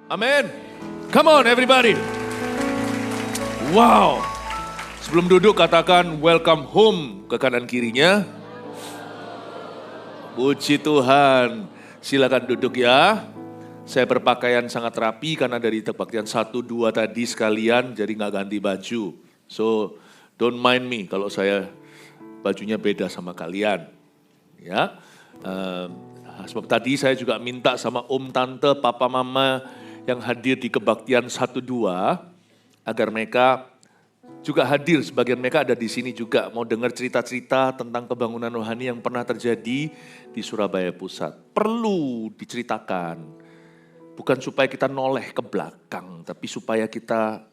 Amin. Come on everybody. Wow. Sebelum duduk katakan welcome home ke kanan kirinya. Puji Tuhan. Silakan duduk ya. Saya berpakaian sangat rapi karena dari kebaktian 1, 2 tadi sekalian jadi gak ganti baju. So don't mind me kalau saya bajunya beda sama kalian. Ya. Sebab tadi saya juga minta sama om, tante, papa, mama yang hadir di kebaktian 1, 2 agar mereka juga hadir, sebagian mereka ada di sini juga mau dengar cerita-cerita tentang kebangunan rohani yang pernah terjadi di Surabaya Pusat. Perlu diceritakan, bukan supaya kita noleh ke belakang, tapi supaya kita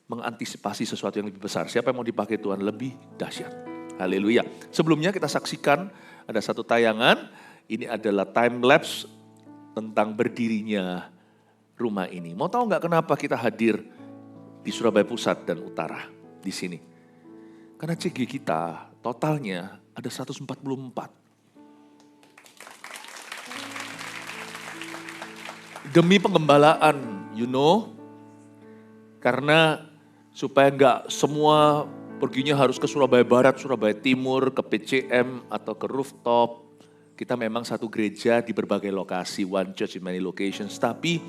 mengantisipasi sesuatu yang lebih besar. Siapa yang mau dipakai Tuhan lebih dahsyat? Haleluya. Sebelumnya kita saksikan ada satu tayangan, ini adalah time lapse tentang berdirinya rumah ini. Mau tahu nggak kenapa kita hadir di Surabaya Pusat dan Utara? Di sini. Karena CG kita totalnya ada 144. Demi pengembalaan, karena supaya enggak semua perginya harus ke Surabaya Barat, Surabaya Timur, ke PCM atau ke rooftop. Kita memang satu gereja di berbagai lokasi, one church in many locations, tapi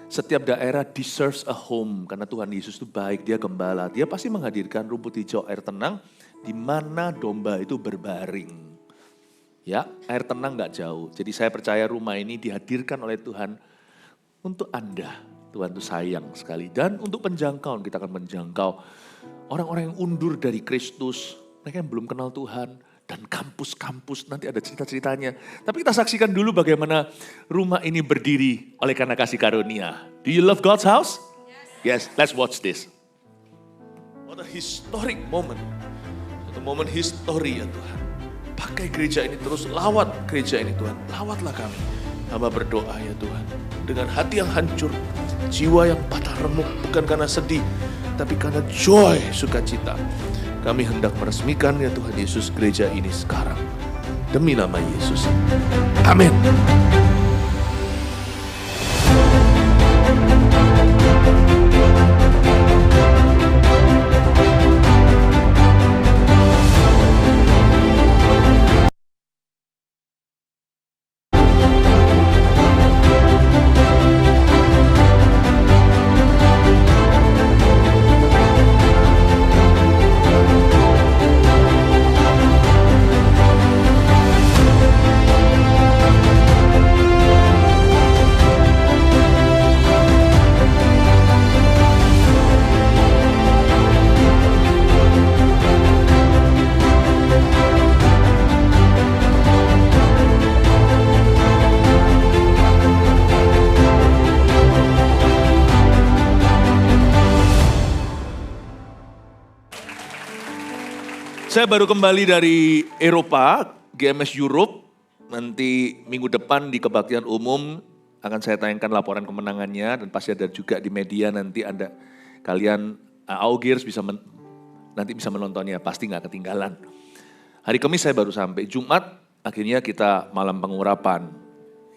setiap daerah deserves a home karena Tuhan Yesus itu baik, dia gembala. Dia pasti menghadirkan rumput hijau, air tenang di mana domba itu berbaring. Ya, air tenang gak jauh. Jadi saya percaya rumah ini dihadirkan oleh Tuhan untuk Anda. Tuhan itu sayang sekali. Dan untuk penjangkauan kita akan menjangkau orang-orang yang undur dari Kristus. Mereka yang belum kenal Tuhan. Dan kampus-kampus, nanti ada cerita-ceritanya. Tapi kita saksikan dulu bagaimana rumah ini berdiri oleh karena kasih karunia. Do you love God's house? Yes, let's watch this. What a historic moment. Satu momen histori ya Tuhan. Pakai gereja ini terus, lawat gereja ini Tuhan. Lawatlah kami. Hamba berdoa ya Tuhan. Dengan hati yang hancur, jiwa yang patah remuk, bukan karena sedih, tapi karena joy, sukacita. Kami hendak meresmikan ya Tuhan Yesus gereja ini sekarang. Demi nama Yesus. Amin. Saya baru kembali dari Eropa, GMS Europe. Nanti minggu depan di kebaktian umum akan saya tayangkan laporan kemenangannya dan pasti ada juga di media nanti Anda kalian Augiers nanti bisa menontonnya, pasti nggak ketinggalan. Hari Kamis saya baru sampai, Jumat akhirnya kita malam pengurapan.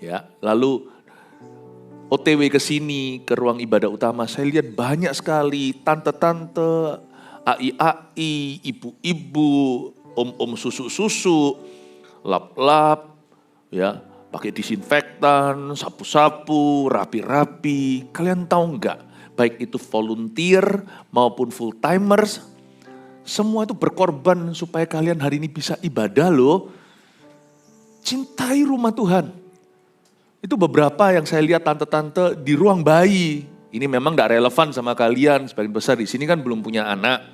Ya, lalu OTW ke sini ke ruang ibadah utama, saya lihat banyak sekali tante-tante, AI, ibu-ibu, om-om susu-susu, lap-lap, ya, pakai disinfektan, sapu-sapu, rapi-rapi. Kalian tahu nggak? Baik itu volunteer maupun full timers, semua itu berkorban supaya kalian hari ini bisa ibadah loh. Cintai rumah Tuhan. Itu beberapa yang saya lihat tante-tante di ruang bayi. Ini memang gak relevan sama kalian, sebagian besar di sini kan belum punya anak.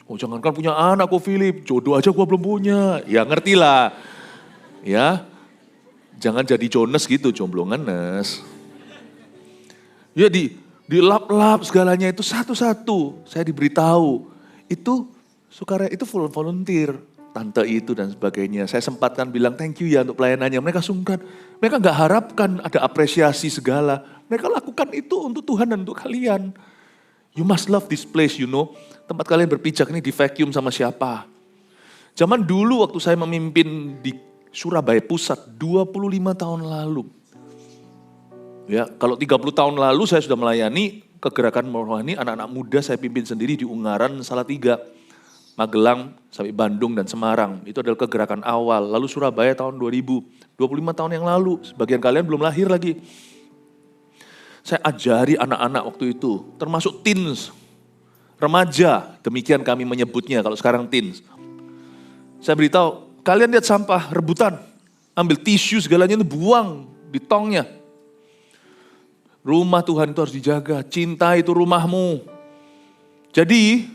Oh jangankan punya anak kok Philip, jodoh aja gua belum punya. Ya ngerti lah. Ya, jangan jadi Jonas gitu, jomblo ngenes. Ya di lap-lap segalanya itu satu-satu, saya diberitahu. Itu full volunteer, tante itu dan sebagainya. Saya sempatkan bilang thank you ya untuk pelayanannya, mereka sungkan. Mereka gak harapkan ada apresiasi segala. Mereka lakukan itu untuk Tuhan dan untuk kalian. You must love this place, you know. Tempat kalian berpijak ini di vacuum sama siapa. Zaman dulu waktu saya memimpin di Surabaya Pusat 25 tahun lalu. Ya, kalau 30 tahun lalu saya sudah melayani kegerakan rohani anak-anak muda, saya pimpin sendiri di Ungaran, Salatiga, Magelang, sampai Bandung dan Semarang. Itu adalah kegerakan awal. Lalu Surabaya tahun 2000, 25 tahun yang lalu. Sebagian kalian belum lahir lagi. Saya ajari anak-anak waktu itu, termasuk teens, remaja, demikian kami menyebutnya kalau sekarang teens. Saya beritahu, kalian lihat sampah, rebutan, ambil tisu segalanya itu buang di tongnya. Rumah Tuhan itu harus dijaga, cinta itu rumahmu. Jadi,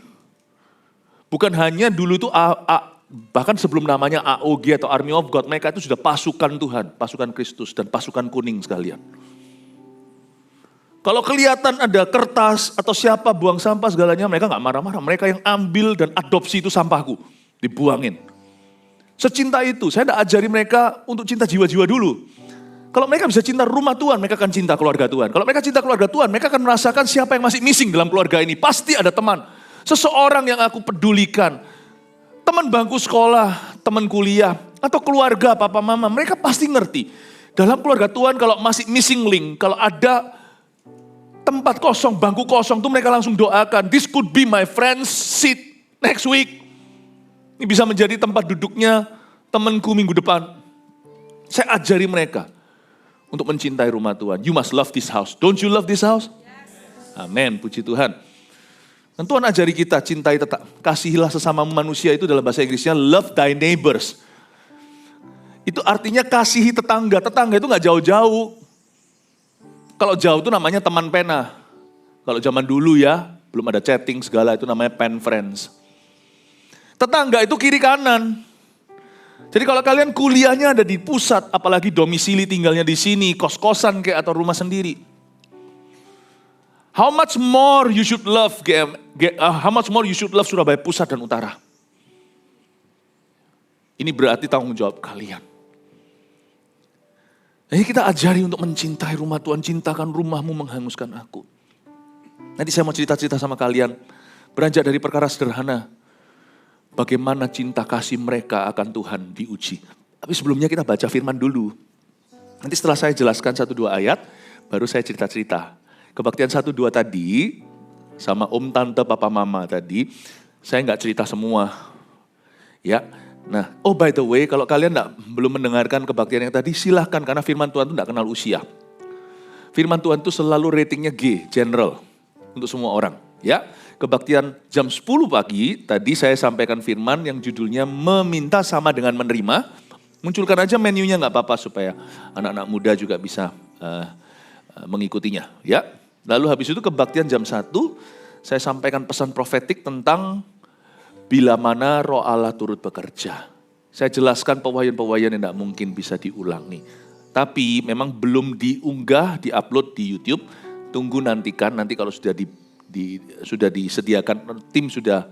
bukan hanya dulu itu bahkan sebelum namanya AOG atau Army of God, mereka itu sudah pasukan Tuhan, pasukan Kristus dan pasukan kuning sekalian. Kalau kelihatan ada kertas atau siapa buang sampah segalanya, mereka gak marah-marah. Mereka yang ambil dan adopsi itu sampahku, dibuangin. Secinta itu, saya gak ajari mereka untuk cinta jiwa-jiwa dulu. Kalau mereka bisa cinta rumah Tuhan, mereka akan cinta keluarga Tuhan. Kalau mereka cinta keluarga Tuhan, mereka akan merasakan siapa yang masih missing dalam keluarga ini. Pasti ada teman, seseorang yang aku pedulikan. Teman bangku sekolah, teman kuliah, atau keluarga papa mama, mereka pasti ngerti. Dalam keluarga Tuhan kalau masih missing link, kalau ada tempat kosong, bangku kosong tuh mereka langsung doakan. This could be my friend's seat next week. Ini bisa menjadi tempat duduknya temanku minggu depan. Saya ajari mereka untuk mencintai rumah Tuhan. You must love this house. Don't you love this house? Yes. Amin, puji Tuhan. Dan Tuhan ajari kita cintai kasihilah sesama manusia itu dalam bahasa Inggrisnya love thy neighbors. Itu artinya kasihi tetangga. Tetangga itu gak jauh-jauh. Kalau jauh itu namanya teman pena. Kalau zaman dulu ya, belum ada chatting segala itu namanya pen friends. Tetangga itu kiri kanan. Jadi kalau kalian kuliahnya ada di pusat, apalagi domisili tinggalnya di sini, kos-kosan kayak atau rumah sendiri. How much more you should love Surabaya Pusat dan Utara. Ini berarti tanggung jawab kalian. Jadi kita ajari untuk mencintai rumah Tuhan, cintakan rumahmu menghanguskan aku. Nanti saya mau cerita-cerita sama kalian, beranjak dari perkara sederhana. Bagaimana cinta kasih mereka akan Tuhan diuji. Tapi sebelumnya kita baca firman dulu. Nanti setelah saya jelaskan 1-2 ayat, baru saya cerita-cerita. Kebaktian 1-2 tadi, sama om, tante, papa, mama tadi, saya nggak cerita semua. Ya, nah, oh by the way, kalau kalian belum mendengarkan kebaktian yang tadi, silahkan karena firman Tuhan itu nggak kenal usia. Firman Tuhan itu selalu ratingnya G, general, untuk semua orang. Ya, kebaktian jam 10 pagi, tadi saya sampaikan firman yang judulnya meminta sama dengan menerima. Munculkan aja menunya nggak apa-apa supaya anak-anak muda juga bisa mengikutinya. Ya, lalu habis itu kebaktian jam 1, saya sampaikan pesan profetik tentang bila mana roh Allah turut bekerja. Saya jelaskan pewahyuan-pewahyuan yang tidak mungkin bisa diulangi. Tapi memang belum diunggah, diupload di YouTube. Tunggu nantikan, nanti kalau sudah sudah disediakan, tim sudah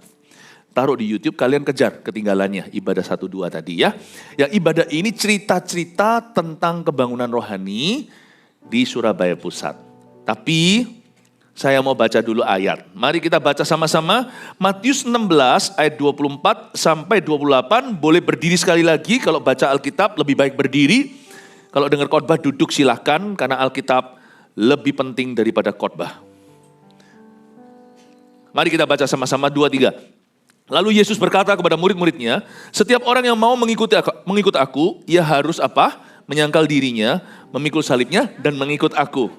taruh di YouTube, kalian kejar ketinggalannya ibadah 1-2 tadi ya. Yang ibadah ini cerita-cerita tentang kebangunan rohani di Surabaya Pusat. Tapi saya mau baca dulu ayat. Mari kita baca sama-sama Matius 16 ayat 24 sampai 28. Boleh berdiri sekali lagi, kalau baca Alkitab lebih baik berdiri. Kalau dengar khotbah duduk silahkan, karena Alkitab lebih penting daripada khotbah. Mari kita baca sama-sama 2-3. Lalu Yesus berkata kepada murid-muridnya, setiap orang yang mau mengikut aku, ia harus apa? Menyangkal dirinya, memikul salibnya, dan mengikut aku.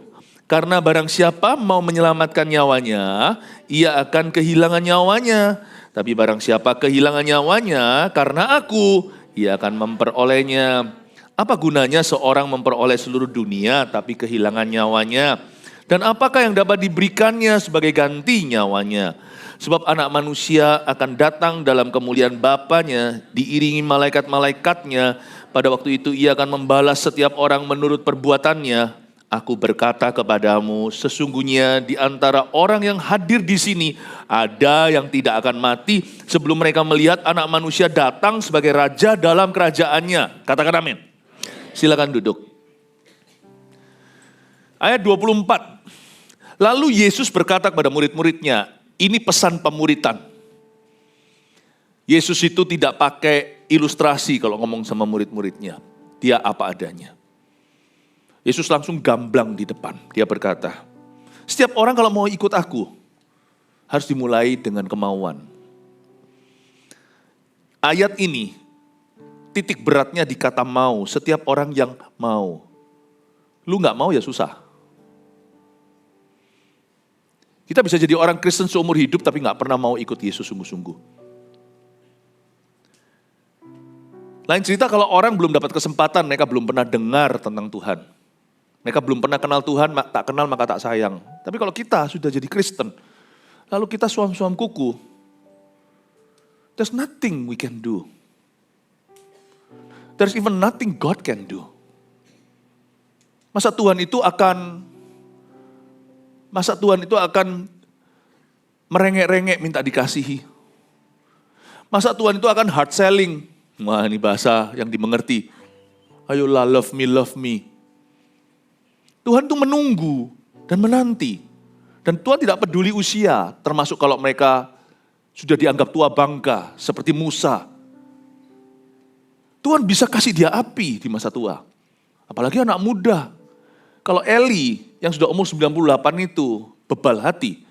Karena barang siapa mau menyelamatkan nyawanya, ia akan kehilangan nyawanya. Tapi barang siapa kehilangan nyawanya, karena aku, ia akan memperolehnya. Apa gunanya seorang memperoleh seluruh dunia, tapi kehilangan nyawanya? Dan apakah yang dapat diberikannya sebagai ganti nyawanya? Sebab anak manusia akan datang dalam kemuliaan Bapanya, diiringi malaikat-malaikatnya. Pada waktu itu ia akan membalas setiap orang menurut perbuatannya. Aku berkata kepadamu, sesungguhnya di antara orang yang hadir di sini, ada yang tidak akan mati sebelum mereka melihat anak manusia datang sebagai raja dalam kerajaannya. Katakan amin. Silakan duduk. Ayat 24. Lalu Yesus berkata kepada murid-muridnya, ini pesan pemuritan. Yesus itu tidak pakai ilustrasi kalau ngomong sama murid-muridnya. Dia apa adanya. Yesus langsung gamblang di depan. Dia berkata, setiap orang kalau mau ikut aku, harus dimulai dengan kemauan. Ayat ini, titik beratnya di kata mau. Setiap orang yang mau. Lu gak mau ya susah. Kita bisa jadi orang Kristen seumur hidup tapi gak pernah mau ikut Yesus sungguh-sungguh. Lain cerita kalau orang belum dapat kesempatan, mereka belum pernah dengar tentang Tuhan. Mereka belum pernah kenal Tuhan, tak kenal maka tak sayang. Tapi kalau kita sudah jadi Kristen, lalu kita suam-suam kuku, there's nothing we can do. There's even nothing God can do. Masa Tuhan itu akan merengek-rengek minta dikasihi. Masa Tuhan itu akan hard selling. Wah, ini bahasa yang dimengerti. Ayolah, love me. Tuhan itu menunggu dan menanti. Dan Tuhan tidak peduli usia, termasuk kalau mereka sudah dianggap tua bangka, seperti Musa. Tuhan bisa kasih dia api di masa tua. Apalagi anak muda. Kalau Eli yang sudah umur 98 itu bebal hati,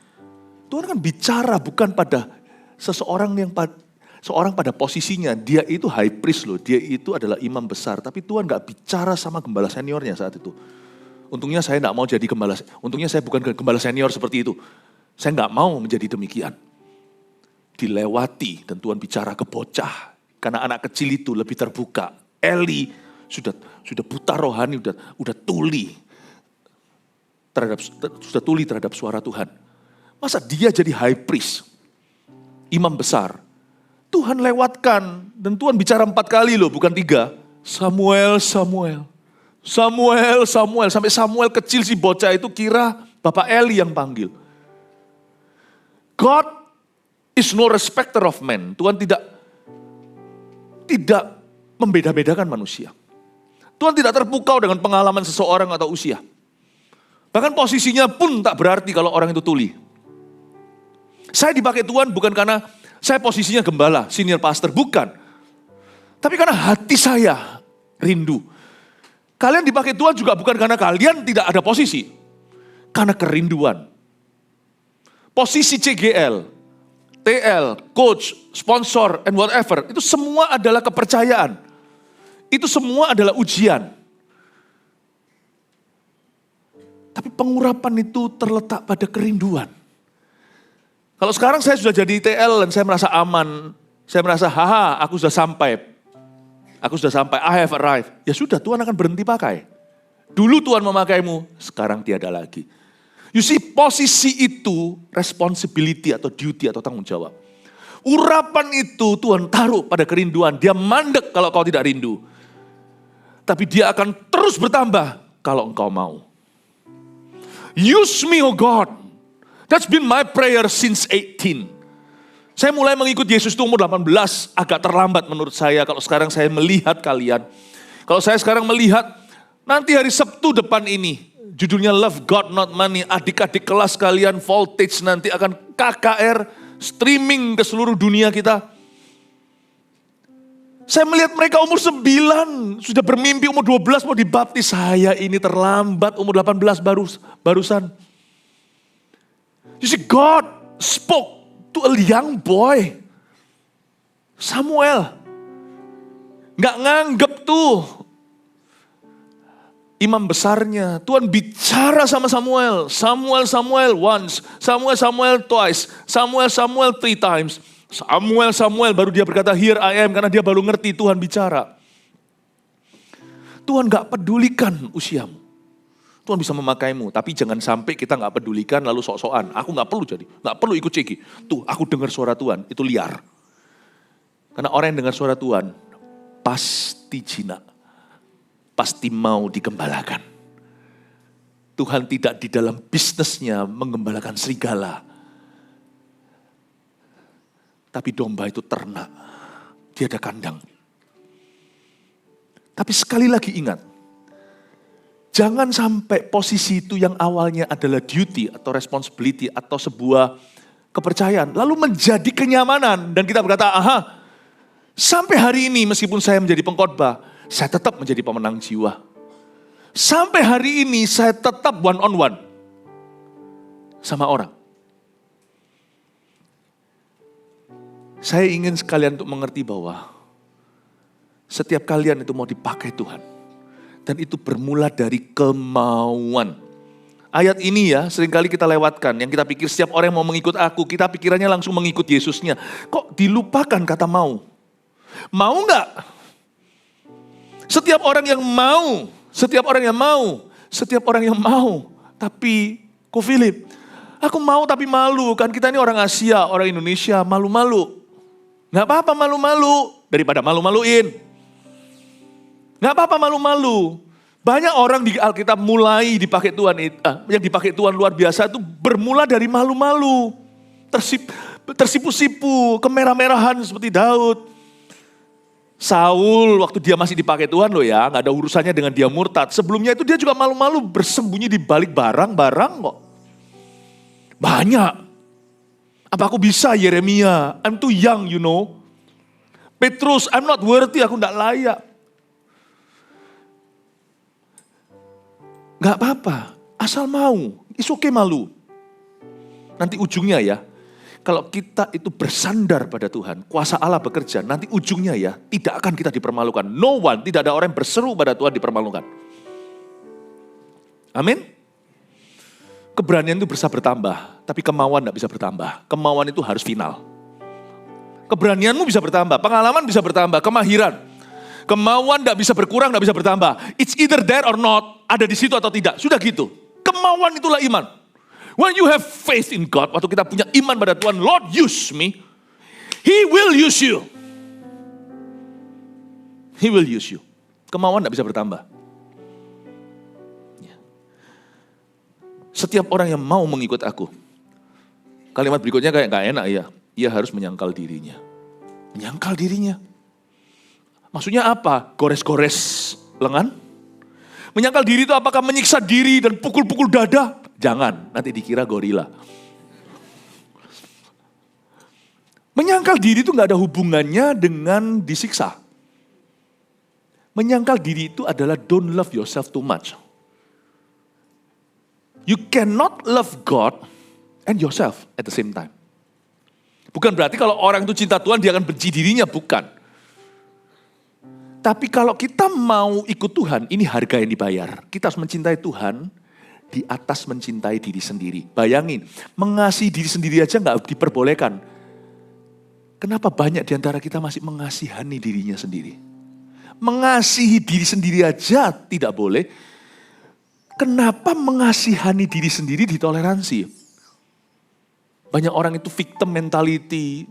Tuhan kan bicara bukan pada seseorang seorang pada posisinya. Dia itu high priest loh, dia itu adalah imam besar. Tapi Tuhan gak bicara sama gembala seniornya saat itu. Untungnya saya gak mau jadi gembala, untungnya saya bukan gembala senior seperti itu. Saya gak mau menjadi demikian. Dilewati dan Tuhan bicara ke bocah. Karena anak kecil itu lebih terbuka. Eli sudah buta rohani, udah tuli. Sudah tuli terhadap suara Tuhan. Masa dia jadi high priest, imam besar. Tuhan lewatkan dan Tuhan bicara 4 kali loh, bukan 3. Samuel. Sampai Samuel kecil si bocah itu kira Bapak Eli yang panggil. God is no respecter of men. Tuhan tidak membeda-bedakan manusia. Tuhan tidak terpukau dengan pengalaman seseorang atau usia. Bahkan posisinya pun tak berarti kalau orang itu tuli. Saya dipakai Tuhan bukan karena saya posisinya gembala, senior pastor, bukan. Tapi karena hati saya rindu. Kalian dipakai Tuhan juga bukan karena kalian tidak ada posisi. Karena kerinduan. Posisi CGL, TL, coach, sponsor, and whatever. Itu semua adalah kepercayaan. Itu semua adalah ujian. Tapi pengurapan itu terletak pada kerinduan. Kalau sekarang saya sudah jadi TL dan saya merasa aman. Saya merasa, aku sudah sampai. I have arrived. Ya sudah, Tuhan akan berhenti pakai. Dulu Tuhan memakaimu, sekarang tiada lagi. You see, posisi itu responsibility atau duty atau tanggung jawab. Urapan itu Tuhan taruh pada kerinduan. Dia mandek kalau kau tidak rindu. Tapi dia akan terus bertambah kalau engkau mau. Use me, oh God. That's been my prayer since 18. Saya mulai mengikut Yesus itu umur 18, agak terlambat menurut saya kalau sekarang saya melihat kalian. Kalau saya sekarang melihat, nanti hari Sabtu depan ini, judulnya Love God Not Money, adik-adik kelas kalian voltage nanti akan KKR, streaming ke seluruh dunia kita. Saya melihat mereka umur 9, sudah bermimpi umur 12 mau dibaptis. Saya ini terlambat, umur 18 barusan. You see, God spoke to a young boy. Samuel. Gak nganggep tuh imam besarnya. Tuhan bicara sama Samuel. Samuel once. Samuel twice. Samuel 3 times. Samuel baru dia berkata here I am. Karena dia baru ngerti Tuhan bicara. Tuhan gak pedulikan usiamu. Tuhan bisa memakaimu, tapi jangan sampai kita gak pedulikan lalu sok-sokan. Aku gak perlu ikut CG. Tuh, aku dengar suara Tuhan, itu liar. Karena orang yang dengar suara Tuhan, pasti jinak. Pasti mau digembalakan. Tuhan tidak di dalam bisnisnya menggembalakan serigala. Tapi domba itu ternak. Dia ada kandang. Tapi sekali lagi ingat, jangan sampai posisi itu yang awalnya adalah duty atau responsibility atau sebuah kepercayaan. Lalu menjadi kenyamanan dan kita berkata, sampai hari ini meskipun saya menjadi pengkhotbah, saya tetap menjadi pemenang jiwa. Sampai hari ini saya tetap one on one sama orang. Saya ingin sekalian untuk mengerti bahwa setiap kalian itu mau dipakai Tuhan. Dan itu bermula dari kemauan. Ayat ini ya seringkali kita lewatkan. Yang kita pikir setiap orang yang mau mengikut aku, kita pikirannya langsung mengikut Yesusnya. Kok dilupakan kata mau? Mau enggak? Setiap orang yang mau, setiap orang yang mau, setiap orang yang mau. Tapi, Ko Philip, aku mau tapi malu. Kan kita ini orang Asia, orang Indonesia, malu-malu. Nggak apa-apa malu-malu, daripada malu-maluin. Nggak apa-apa malu-malu. Banyak orang di Alkitab mulai dipakai Tuhan, yang dipakai Tuhan luar biasa itu bermula dari malu-malu. Tersipu-sipu, kemerah-merahan seperti Daud. Saul waktu dia masih dipakai Tuhan loh ya, nggak ada urusannya dengan dia murtad. Sebelumnya itu dia juga malu-malu bersembunyi di balik barang-barang kok. Banyak. Apa aku bisa Yeremia? I'm too young you know. Petrus, I'm not worthy, aku nggak layak. Nggak apa-apa, asal mau. It's okay malu. Nanti ujungnya ya, kalau kita itu bersandar pada Tuhan, kuasa Allah bekerja, nanti ujungnya ya, tidak akan kita dipermalukan. No one, tidak ada orang yang berseru pada Tuhan dipermalukan. Amin. Keberanian itu bisa bertambah, tapi kemauan tidak bisa bertambah. Kemauan itu harus final. Keberanianmu bisa bertambah, pengalaman bisa bertambah, kemahiran. Kemauan tidak bisa berkurang, tidak bisa bertambah. It's either there or not, ada di situ atau tidak. Sudah gitu. Kemauan itulah iman. When you have faith in God, waktu kita punya iman pada Tuhan, Lord use me, He will use you. He will use you. Kemauan tidak bisa bertambah. Setiap orang yang mau mengikut aku. Kalimat berikutnya kayak gak enak ya. Ia harus menyangkal dirinya. Menyangkal dirinya. Maksudnya apa? Gores-gores lengan? Menyangkal diri itu apakah menyiksa diri dan pukul-pukul dada? Jangan, nanti dikira gorila. Menyangkal diri itu gak ada hubungannya dengan disiksa. Menyangkal diri itu adalah don't love yourself too much. You cannot love God and yourself at the same time. Bukan berarti kalau orang itu cinta Tuhan dia akan benci dirinya, bukan. Tapi kalau kita mau ikut Tuhan, ini harga yang dibayar. Kita harus mencintai Tuhan di atas mencintai diri sendiri. Bayangin, mengasihi diri sendiri aja gak diperbolehkan. Kenapa banyak di antara kita masih mengasihani dirinya sendiri? Mengasihi diri sendiri aja tidak boleh. Kenapa mengasihani diri sendiri ditoleransi? Banyak orang itu victim mentality.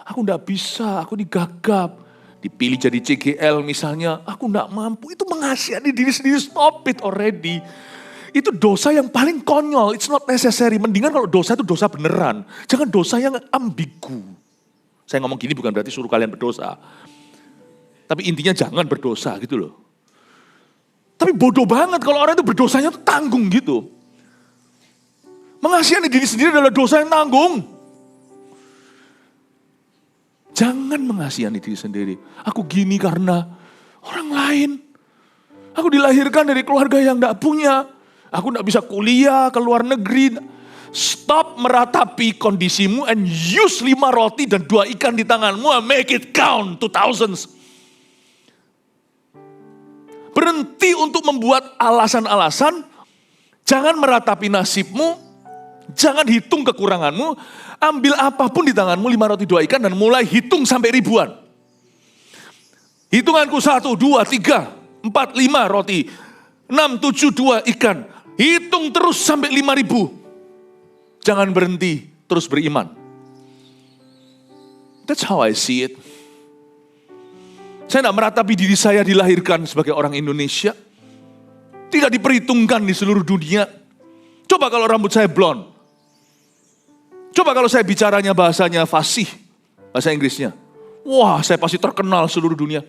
Aku gak bisa, aku digagap. Dipilih jadi CGL misalnya, aku gak mampu. Itu mengasihani diri sendiri, stop it already. Itu dosa yang paling konyol, it's not necessary. Mendingan kalau dosa itu dosa beneran. Jangan dosa yang ambigu. Saya ngomong gini bukan berarti suruh kalian berdosa. Tapi intinya jangan berdosa gitu loh. Tapi bodoh banget kalau orang itu berdosanya tuh tanggung gitu. Mengasihani diri sendiri adalah dosa yang tanggung. Jangan mengasihani diri sendiri. Aku gini karena orang lain. Aku dilahirkan dari keluarga yang gak punya. Aku gak bisa kuliah ke luar negeri. Stop meratapi kondisimu and use 5 roti dan 2 ikan di tanganmu and make it count to thousands. Berhenti untuk membuat alasan-alasan, jangan meratapi nasibmu, jangan hitung kekuranganmu, ambil apapun di tanganmu 5 roti 2 ikan dan mulai hitung sampai ribuan. Hitunganku 1, 2, 3, 4, 5 roti, 6, 7, 2 ikan. Hitung terus sampai 5.000. Jangan berhenti, terus beriman. That's how I see it. Saya tidak meratapi diri saya dilahirkan sebagai orang Indonesia. Tidak diperhitungkan di seluruh dunia. Coba kalau rambut saya blond. Coba kalau saya bicaranya bahasanya fasih. Bahasa Inggrisnya. Wah, saya pasti terkenal seluruh dunia.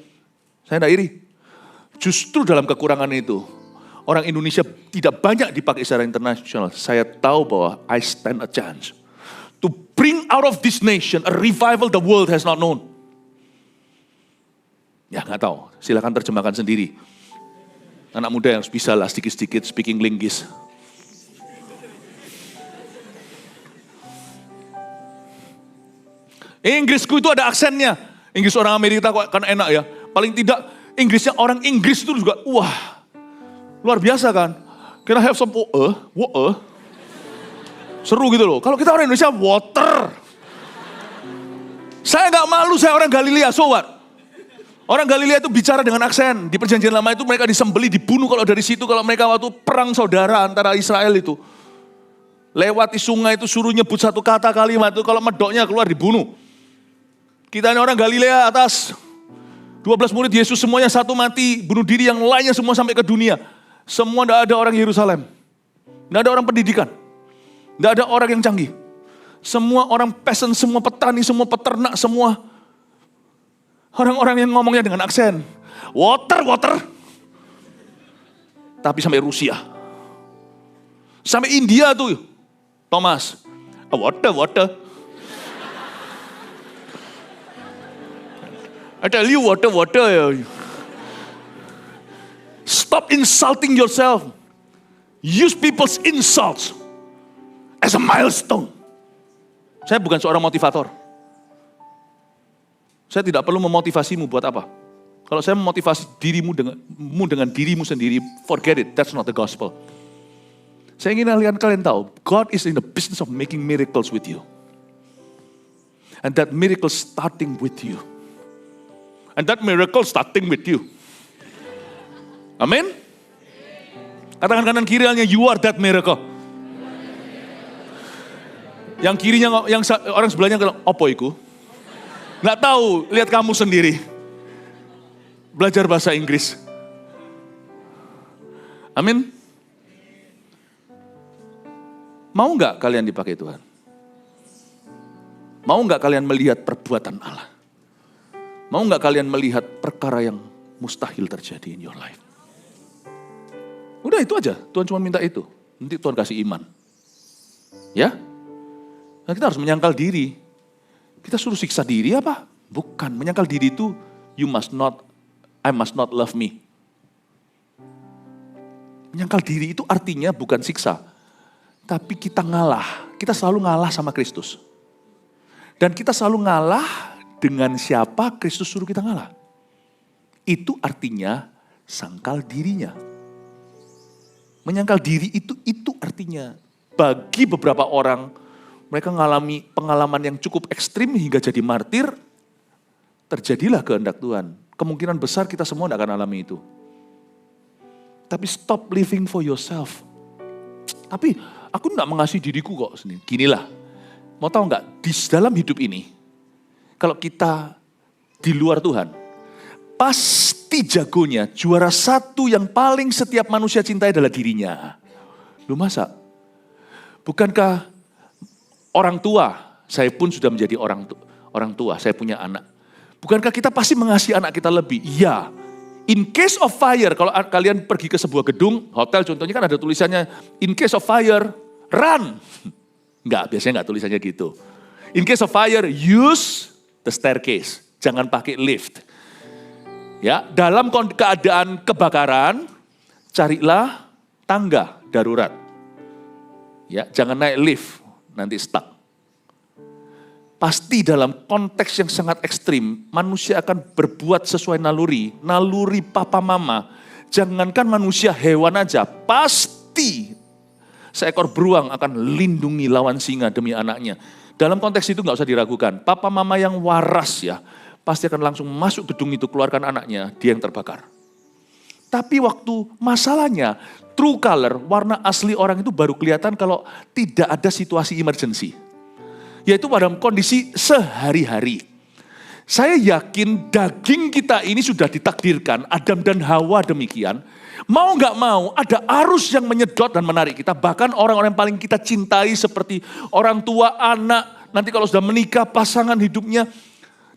Saya tidak iri. Justru dalam kekurangan itu, orang Indonesia tidak banyak dipakai secara internasional. Saya tahu bahwa I stand a chance. To bring out of this nation a revival the world has not known. Ya nggak tahu, silakan terjemahkan sendiri. Anak muda yang bisa lah sedikit-sedikit speaking linggis. Inggrisku itu ada aksennya. Inggris orang Amerika kok kan enak ya. Paling tidak Inggrisnya orang Inggris itu juga, wah, luar biasa kan. Can I have some water? Seru gitu loh. Kalau kita orang Indonesia, water. Saya nggak malu, saya orang Galilea, so what? Orang Galilea itu bicara dengan aksen. Di perjanjian lama itu mereka disembeli, dibunuh kalau dari situ. Kalau mereka waktu perang saudara antara Israel itu. Lewati sungai itu suruh nyebut satu kata kalimat itu. Kalau medoknya keluar dibunuh. Kita ini orang Galilea atas 12 murid Yesus semuanya satu mati. Bunuh diri yang lainnya semua sampai ke dunia. Semua tidak ada orang Yerusalem. Tidak ada orang pendidikan. Tidak ada orang yang canggih. Semua orang peasant, semua petani, semua peternak, semua. Orang-orang yang ngomongnya dengan aksen. Water. Tapi sampai Rusia. Sampai India tuh. Thomas. Water. I tell you water. Stop insulting yourself. Use people's insults as a milestone. Saya bukan seorang motivator. Saya tidak perlu memotivasimu buat apa. Kalau saya memotivasi dirimu dengan dirimu sendiri, forget it, that's not the gospel. Saya ingin kalian tahu, God is in the business of making miracles with you. And that miracle starting with you. And that miracle starting with you. Amin? Katakan kanan kirinya, you are that miracle. Yang kirinya, yang orang sebelahnya bilang, opo iku? Nggak tahu, lihat kamu sendiri. Belajar bahasa Inggris. Amin. Mau nggak kalian dipakai Tuhan? Mau nggak kalian melihat perbuatan Allah? Mau nggak kalian melihat perkara yang mustahil terjadi in your life? Udah itu aja, Tuhan cuma minta itu. Nanti Tuhan kasih iman. Ya? Nah, kita harus menyangkal diri. Kita suruh siksa diri apa? Bukan, menyangkal diri itu I must not love me. Menyangkal diri itu artinya bukan siksa. Tapi kita ngalah, kita selalu ngalah sama Kristus. Dan kita selalu ngalah dengan siapa Kristus suruh kita ngalah. Itu artinya sangkal dirinya. Menyangkal diri itu artinya bagi beberapa orang mereka mengalami pengalaman yang cukup ekstrim hingga jadi martir, terjadilah kehendak Tuhan. Kemungkinan besar kita semua tidak akan alami itu. Tapi stop living for yourself. Tapi aku tidak mengasihi diriku kok sendiri. Ginilah, mau tahu nggak, di dalam hidup ini, kalau kita di luar Tuhan, pasti jagonya, juara satu yang paling setiap manusia cintai adalah dirinya. Lu masa? Bukankah orang tua, saya pun sudah menjadi orang tua, saya punya anak. Bukankah kita pasti mengasihi anak kita lebih? Iya. In case of fire, kalau kalian pergi ke sebuah gedung, hotel contohnya kan ada tulisannya, in case of fire, run. Enggak, biasanya enggak tulisannya gitu. In case of fire, use the staircase. Jangan pakai lift. Ya, dalam keadaan kebakaran, carilah tangga darurat. Ya, jangan naik lift. Nanti stuck. Pasti dalam konteks yang sangat ekstrim, manusia akan berbuat sesuai naluri papa mama. Jangankan manusia, hewan aja, pasti seekor beruang akan lindungi lawan singa demi anaknya. Dalam konteks itu nggak usah diragukan, papa mama yang waras ya, pasti akan langsung masuk gedung itu, keluarkan anaknya, dia yang terbakar. Tapi waktu masalahnya, true color, warna asli orang itu baru kelihatan kalau tidak ada situasi emergency. Yaitu pada kondisi sehari-hari. Saya yakin daging kita ini sudah ditakdirkan, Adam dan Hawa demikian. Mau nggak mau, ada arus yang menyedot dan menarik kita. Bahkan orang-orang yang paling kita cintai seperti orang tua, anak, nanti kalau sudah menikah, pasangan hidupnya.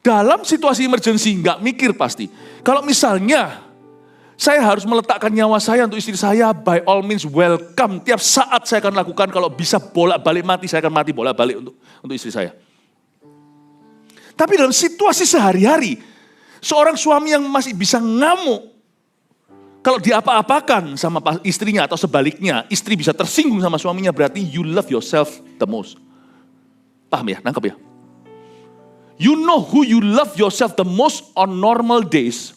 Dalam situasi emergency, nggak mikir pasti. Kalau misalnya, saya harus meletakkan nyawa saya untuk istri saya, by all means welcome. Tiap saat saya akan lakukan, kalau bisa bolak-balik mati, saya akan mati bolak-balik untuk istri saya. Tapi dalam situasi sehari-hari, seorang suami yang masih bisa ngamuk, Kalau diapa-apakan sama istrinya atau sebaliknya, istri bisa tersinggung sama suaminya, berarti you love yourself the most. Paham ya? Nangkep ya? You know who you love yourself the most on normal days.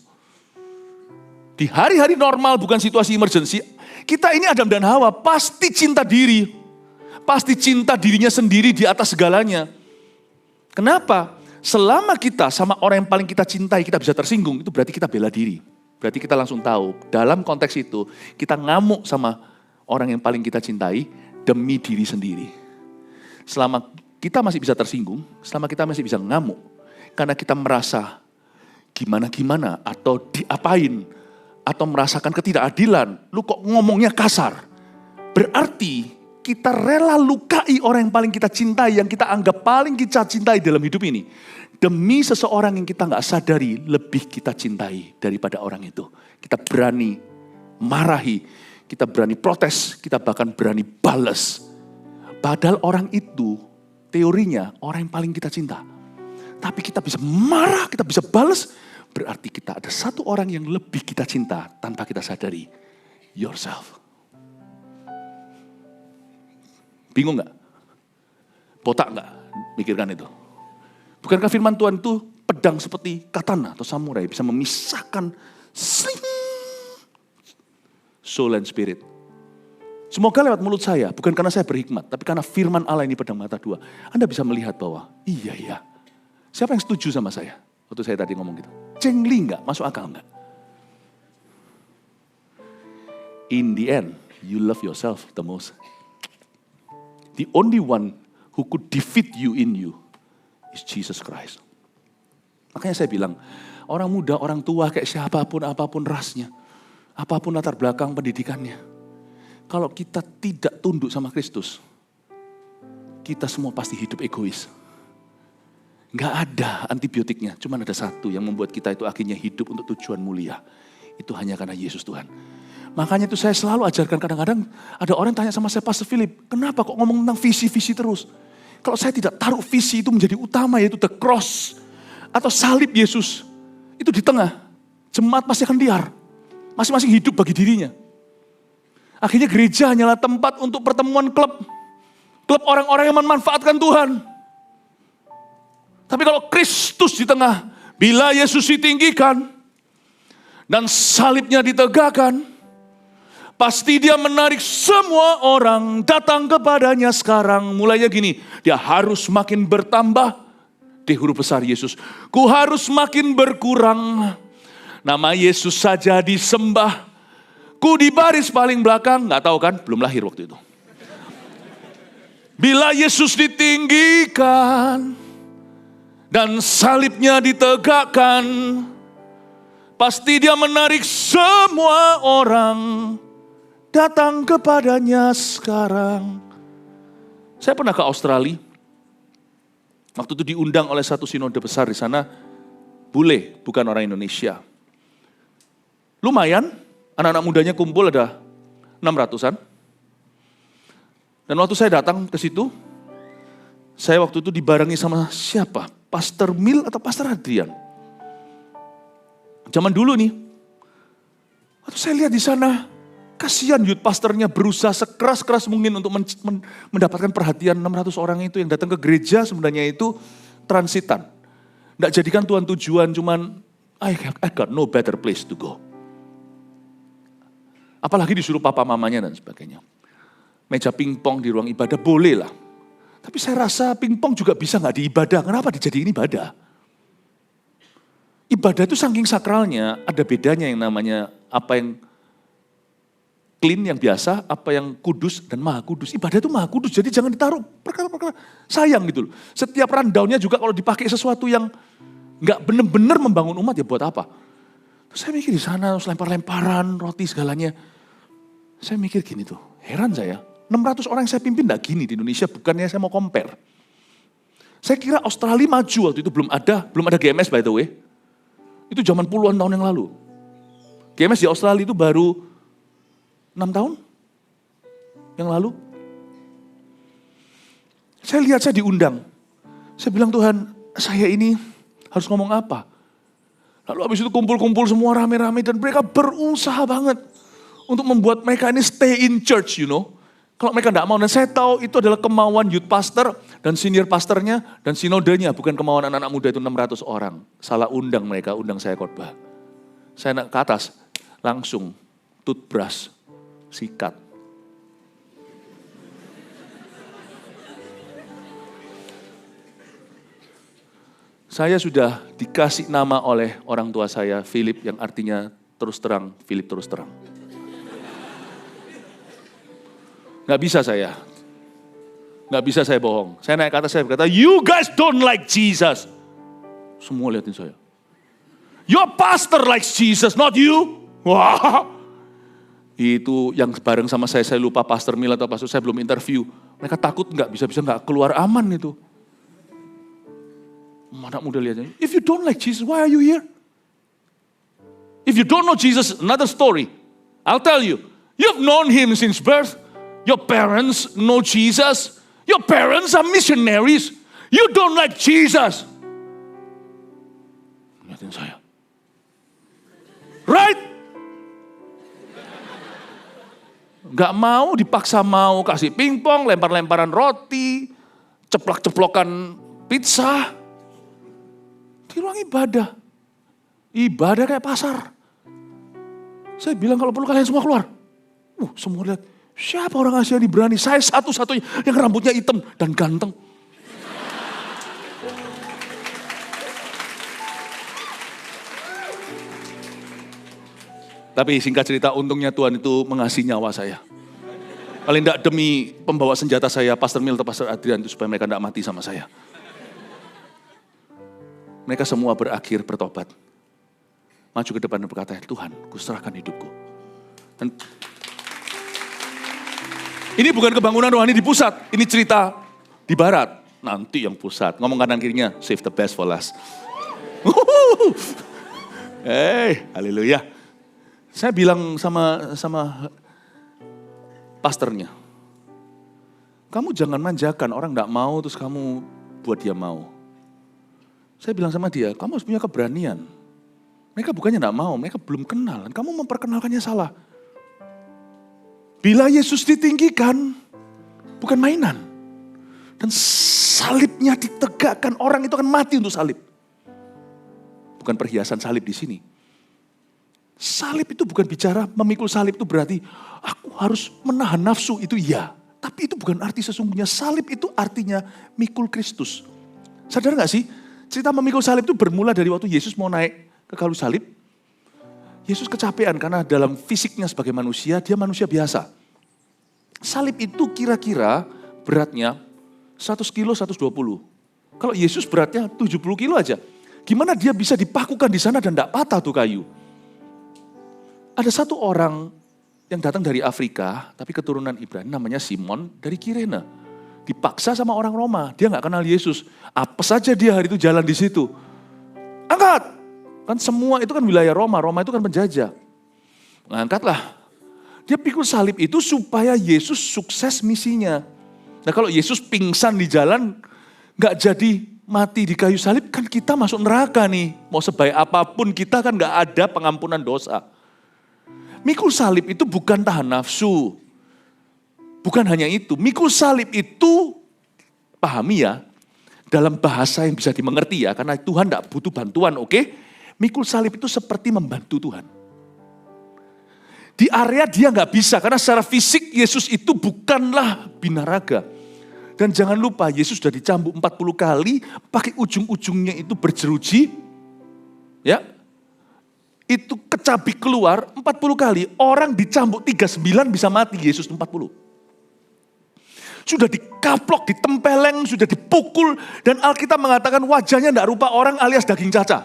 Di hari-hari normal, bukan situasi emergency, kita ini Adam dan Hawa pasti cinta diri. Pasti cinta dirinya sendiri di atas segalanya. Kenapa? Selama kita sama orang yang paling kita cintai, kita bisa tersinggung, itu berarti kita bela diri. Berarti kita langsung tahu, dalam konteks itu, kita ngamuk sama orang yang paling kita cintai demi diri sendiri. Selama kita masih bisa tersinggung, selama kita masih bisa ngamuk, karena kita merasa gimana-gimana atau diapain, atau merasakan ketidakadilan, lu kok ngomongnya kasar. Berarti kita rela lukai orang yang paling kita cintai, yang kita anggap paling kita cintai dalam hidup ini. Demi seseorang yang kita gak sadari lebih kita cintai daripada orang itu. Kita berani marahi, kita berani protes, kita bahkan berani balas. Padahal orang itu teorinya orang yang paling kita cinta. Tapi kita bisa marah, kita bisa balas. Berarti kita ada satu orang yang lebih kita cinta tanpa kita sadari. Yourself. Bingung gak? Botak gak? Mikirkan itu. Bukankah firman Tuhan itu pedang seperti katana atau samurai bisa memisahkan soul and spirit. Semoga lewat mulut saya, bukan karena saya berhikmat, tapi karena firman Allah ini pedang mata dua. Anda bisa melihat bahwa iya. Siapa yang setuju sama saya? Waktu saya tadi ngomong gitu. Cengli enggak? Masuk akal enggak? In the end, you love yourself the most. The only one who could defeat you in you is Jesus Christ. Makanya saya bilang, orang muda, orang tua, kayak siapapun, apapun rasnya, apapun latar belakang pendidikannya, kalau kita tidak tunduk sama Kristus, kita semua pasti hidup egois. Nggak ada antibiotiknya, cuma ada satu yang membuat kita itu akhirnya hidup untuk tujuan mulia. Itu hanya karena Yesus Tuhan. Makanya itu saya selalu ajarkan, kadang-kadang ada orang tanya sama saya, Pastor Philip, kenapa kok ngomong tentang visi-visi terus? Kalau saya tidak taruh visi itu menjadi utama, yaitu the cross atau salib Yesus, itu di tengah, jemaat pasti akan liar. Masing-masing hidup bagi dirinya. Akhirnya gereja hanyalah tempat untuk pertemuan klub orang-orang yang memanfaatkan Tuhan. Tapi kalau Kristus di tengah, bila Yesus ditinggikan dan salibnya ditegakkan, pasti dia menarik semua orang datang kepadanya sekarang. Mulainya gini, dia harus makin bertambah. Di huruf besar Yesus, ku harus makin berkurang. Nama Yesus saja disembah. Ku di baris paling belakang, gak tahu kan, belum lahir waktu itu. Bila Yesus ditinggikan dan salibnya ditegakkan, pasti dia menarik semua orang datang kepadanya sekarang. Saya pernah ke Australia. Waktu itu diundang oleh satu sinode besar di sana. Bule, bukan orang Indonesia. Lumayan, anak-anak mudanya kumpul ada 600-an. Dan waktu saya datang ke situ, saya waktu itu dibarengi sama siapa? Pastor Mil atau Pastor Adrian? Zaman dulu nih. Waktu saya lihat di sana, kasihan youth pastornya berusaha sekeras-keras mungkin untuk mendapatkan perhatian 600 orang itu yang datang ke gereja sebenarnya itu transitan. Nggak jadikan Tuhan tujuan, cuman I got no better place to go. Apalagi disuruh papa mamanya dan sebagainya. Meja pingpong di ruang ibadah boleh lah. Tapi saya rasa pingpong juga bisa nggak diibadah. Kenapa dijadiin ibadah? Ibadah itu saking sakralnya, ada bedanya yang namanya apa yang clean yang biasa, apa yang kudus dan maha kudus. Ibadah itu maha kudus, jadi jangan ditaruh perkara-perkara sayang gitu loh. Setiap rundownnya juga kalau dipakai sesuatu yang nggak benar-benar membangun umat ya buat apa? Terus saya mikir di sana, lempar-lemparan, roti segalanya. Saya mikir gini tuh, heran saya. 600 orang yang saya pimpin enggak gini di Indonesia, bukannya saya mau compare. Saya kira Australia maju waktu itu belum ada GMS by the way. Itu zaman puluhan tahun yang lalu. GMS di Australia itu baru 6 tahun yang lalu. Saya lihat saya diundang. Saya bilang Tuhan, saya ini harus ngomong apa? Lalu habis itu kumpul-kumpul semua rame-rame dan mereka berusaha banget untuk membuat mereka ini stay in church, Kalau mereka tidak mau, dan saya tahu itu adalah kemauan youth pastor dan senior pastornya dan sinodenya, bukan kemauan anak-anak muda itu 600 orang. Salah undang mereka, undang saya khotbah. Saya naik ke atas, langsung toothbrush, sikat. Saya sudah dikasih nama oleh orang tua saya, Philip, yang artinya terus terang, Philip terus terang. Nggak bisa saya bohong. Saya naik ke atas, saya berkata, you guys don't like Jesus. Semua liatin saya. Your pastor likes Jesus, not you. Wah. Itu yang bareng sama saya lupa Pastor Mil atau pastor, saya belum interview. Mereka takut nggak bisa-bisa nggak keluar aman itu. Anak muda lihatnya, if you don't like Jesus, why are you here? If you don't know Jesus, another story. I'll tell you, you've known him since birth. Your parents know Jesus. Your parents are missionaries. You don't like Jesus. Lihatin saya. Right? Gak mau, dipaksa mau, kasih pingpong, lempar-lemparan roti, ceplok-ceplokan pizza. Di ruang ibadah. Ibadah kayak pasar. Saya bilang kalau perlu kalian semua keluar. Semua lihat, siapa orang Asia yang berani? Saya satu-satunya yang rambutnya hitam dan ganteng. Tapi singkat cerita, untungnya Tuhan itu mengasihi nyawa saya. Paling tidak demi pembawa senjata saya, Pastor Mil atau Pastor Adrian, itu supaya mereka tidak mati sama saya. Mereka semua berakhir bertobat. Maju ke depan dan berkata, Tuhan, kuserahkan hidupku. Dan ini bukan kebangunan rohani di pusat, ini cerita di barat. Nanti yang pusat, ngomong kanan kirinya, save the best for last. Haleluya. Saya bilang sama pastornya, kamu jangan manjakan, orang tidak mau terus kamu buat dia mau. Saya bilang sama dia, kamu harus punya keberanian. Mereka bukannya tidak mau, mereka belum kenal. Dan kamu memperkenalkannya salah. Bila Yesus ditinggikan, bukan mainan. Dan salibnya ditegakkan, orang itu akan mati untuk salib. Bukan perhiasan salib di sini. Salib itu bukan bicara, memikul salib itu berarti, aku harus menahan nafsu, itu iya. Tapi itu bukan arti sesungguhnya. Salib itu artinya mikul Kristus. Sadar gak sih? Cerita memikul salib itu bermula dari waktu Yesus mau naik ke kayu salib. Yesus kecapean karena dalam fisiknya sebagai manusia, dia manusia biasa. Salib itu kira-kira beratnya 100 kilo, 120. Kalau Yesus beratnya 70 kilo aja. Gimana dia bisa dipakukan di sana dan tidak patah tuh kayu? Ada satu orang yang datang dari Afrika, tapi keturunan Ibrani, namanya Simon dari Kirene. Dipaksa sama orang Roma, dia nggak kenal Yesus. Apa saja dia hari itu jalan di situ. Angkat! Kan semua itu kan wilayah Roma, Roma itu kan penjajah. Angkatlah. Dia pikul salib itu supaya Yesus sukses misinya. Nah kalau Yesus pingsan di jalan, nggak jadi mati di kayu salib, kan kita masuk neraka nih. Mau sebaik apapun kita kan nggak ada pengampunan dosa. Mikul salib itu bukan tahan nafsu. Bukan hanya itu, mikul salib itu, pahami ya, dalam bahasa yang bisa dimengerti ya, karena Tuhan tidak butuh bantuan, oke? Mikul salib itu seperti membantu Tuhan. Di area dia nggak bisa, karena secara fisik Yesus itu bukanlah binaraga. Dan jangan lupa, Yesus sudah dicambuk 40 kali, pakai ujung-ujungnya itu berjeruji, ya. Itu kecabik keluar 40 kali, orang dicambuk 39 bisa mati, Yesus 40. Sudah dikaplok, ditempeleng, sudah dipukul. Dan Alkitab mengatakan wajahnya tidak rupa orang alias daging caca.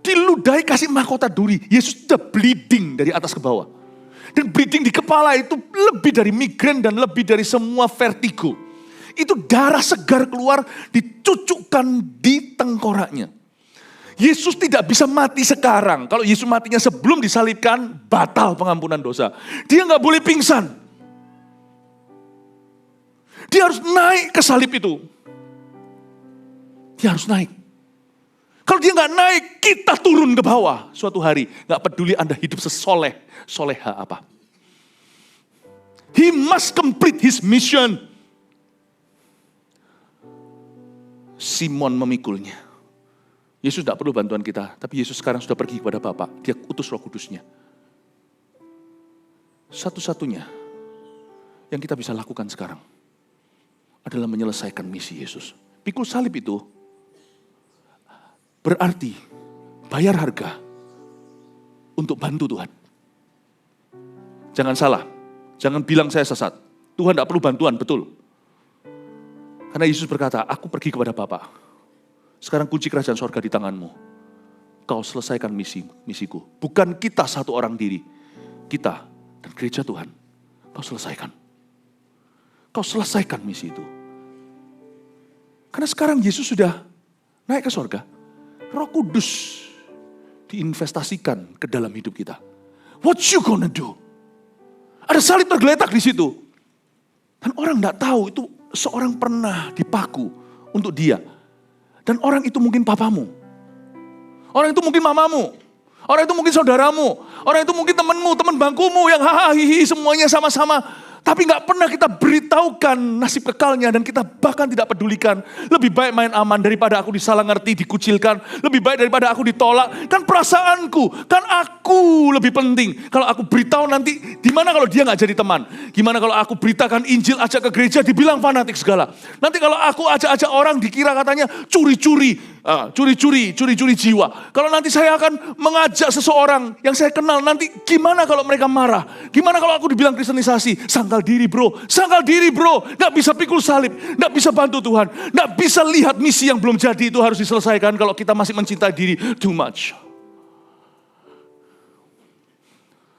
Diludahi kasih mahkota duri. Yesus sudah bleeding dari atas ke bawah. Dan bleeding di kepala itu lebih dari migrain dan lebih dari semua vertigo. Itu darah segar keluar, dicucukkan di tengkoraknya. Yesus tidak bisa mati sekarang. Kalau Yesus matinya sebelum disalibkan, batal pengampunan dosa. Dia nggak boleh pingsan. Dia harus naik ke salib itu. Dia harus naik. Kalau dia nggak naik, kita turun ke bawah. Suatu hari, nggak peduli Anda hidup soleha apa. He must complete his mission. Simon memikulnya. Yesus tidak perlu bantuan kita, tapi Yesus sekarang sudah pergi kepada Bapa. Dia utus Roh Kudusnya. Satu-satunya yang kita bisa lakukan sekarang adalah menyelesaikan misi Yesus. Pikul salib itu berarti bayar harga untuk bantu Tuhan. Jangan salah, jangan bilang saya sesat. Tuhan tidak perlu bantuan, betul. Karena Yesus berkata, aku pergi kepada Bapa. Sekarang kunci kerajaan sorga di tanganmu. Kau selesaikan misiku. Bukan kita satu orang diri. Kita dan gereja Tuhan. Kau selesaikan. Kau selesaikan misi itu. Karena sekarang Yesus sudah naik ke sorga. Roh Kudus diinvestasikan ke dalam hidup kita. What you gonna do? Ada salib tergeletak di situ. Dan orang tidak tahu itu seorang pernah dipaku untuk dia. Dan orang itu mungkin papamu. Orang itu mungkin mamamu. Orang itu mungkin saudaramu. Orang itu mungkin temanmu, teman bangkumu yang hahaha hihi semuanya sama-sama. Tapi gak pernah kita beritahukan nasib kekalnya dan kita bahkan tidak pedulikan. Lebih baik main aman daripada aku disalah ngerti, dikucilkan. Lebih baik daripada aku ditolak. Kan perasaanku, kan aku lebih penting. Kalau aku beritahu nanti, gimana kalau dia gak jadi teman? Gimana kalau aku beritakan Injil, ajak ke gereja, dibilang fanatik segala. Nanti kalau aku ajak-ajak orang dikira katanya curi-curi jiwa. Kalau nanti saya akan mengajak seseorang yang saya kenal, nanti gimana kalau mereka marah? Gimana kalau aku dibilang kristenisasi? Sangkal diri bro, gak bisa pikul salib, gak bisa bantu Tuhan, gak bisa lihat misi yang belum jadi itu harus diselesaikan kalau kita masih mencintai diri too much.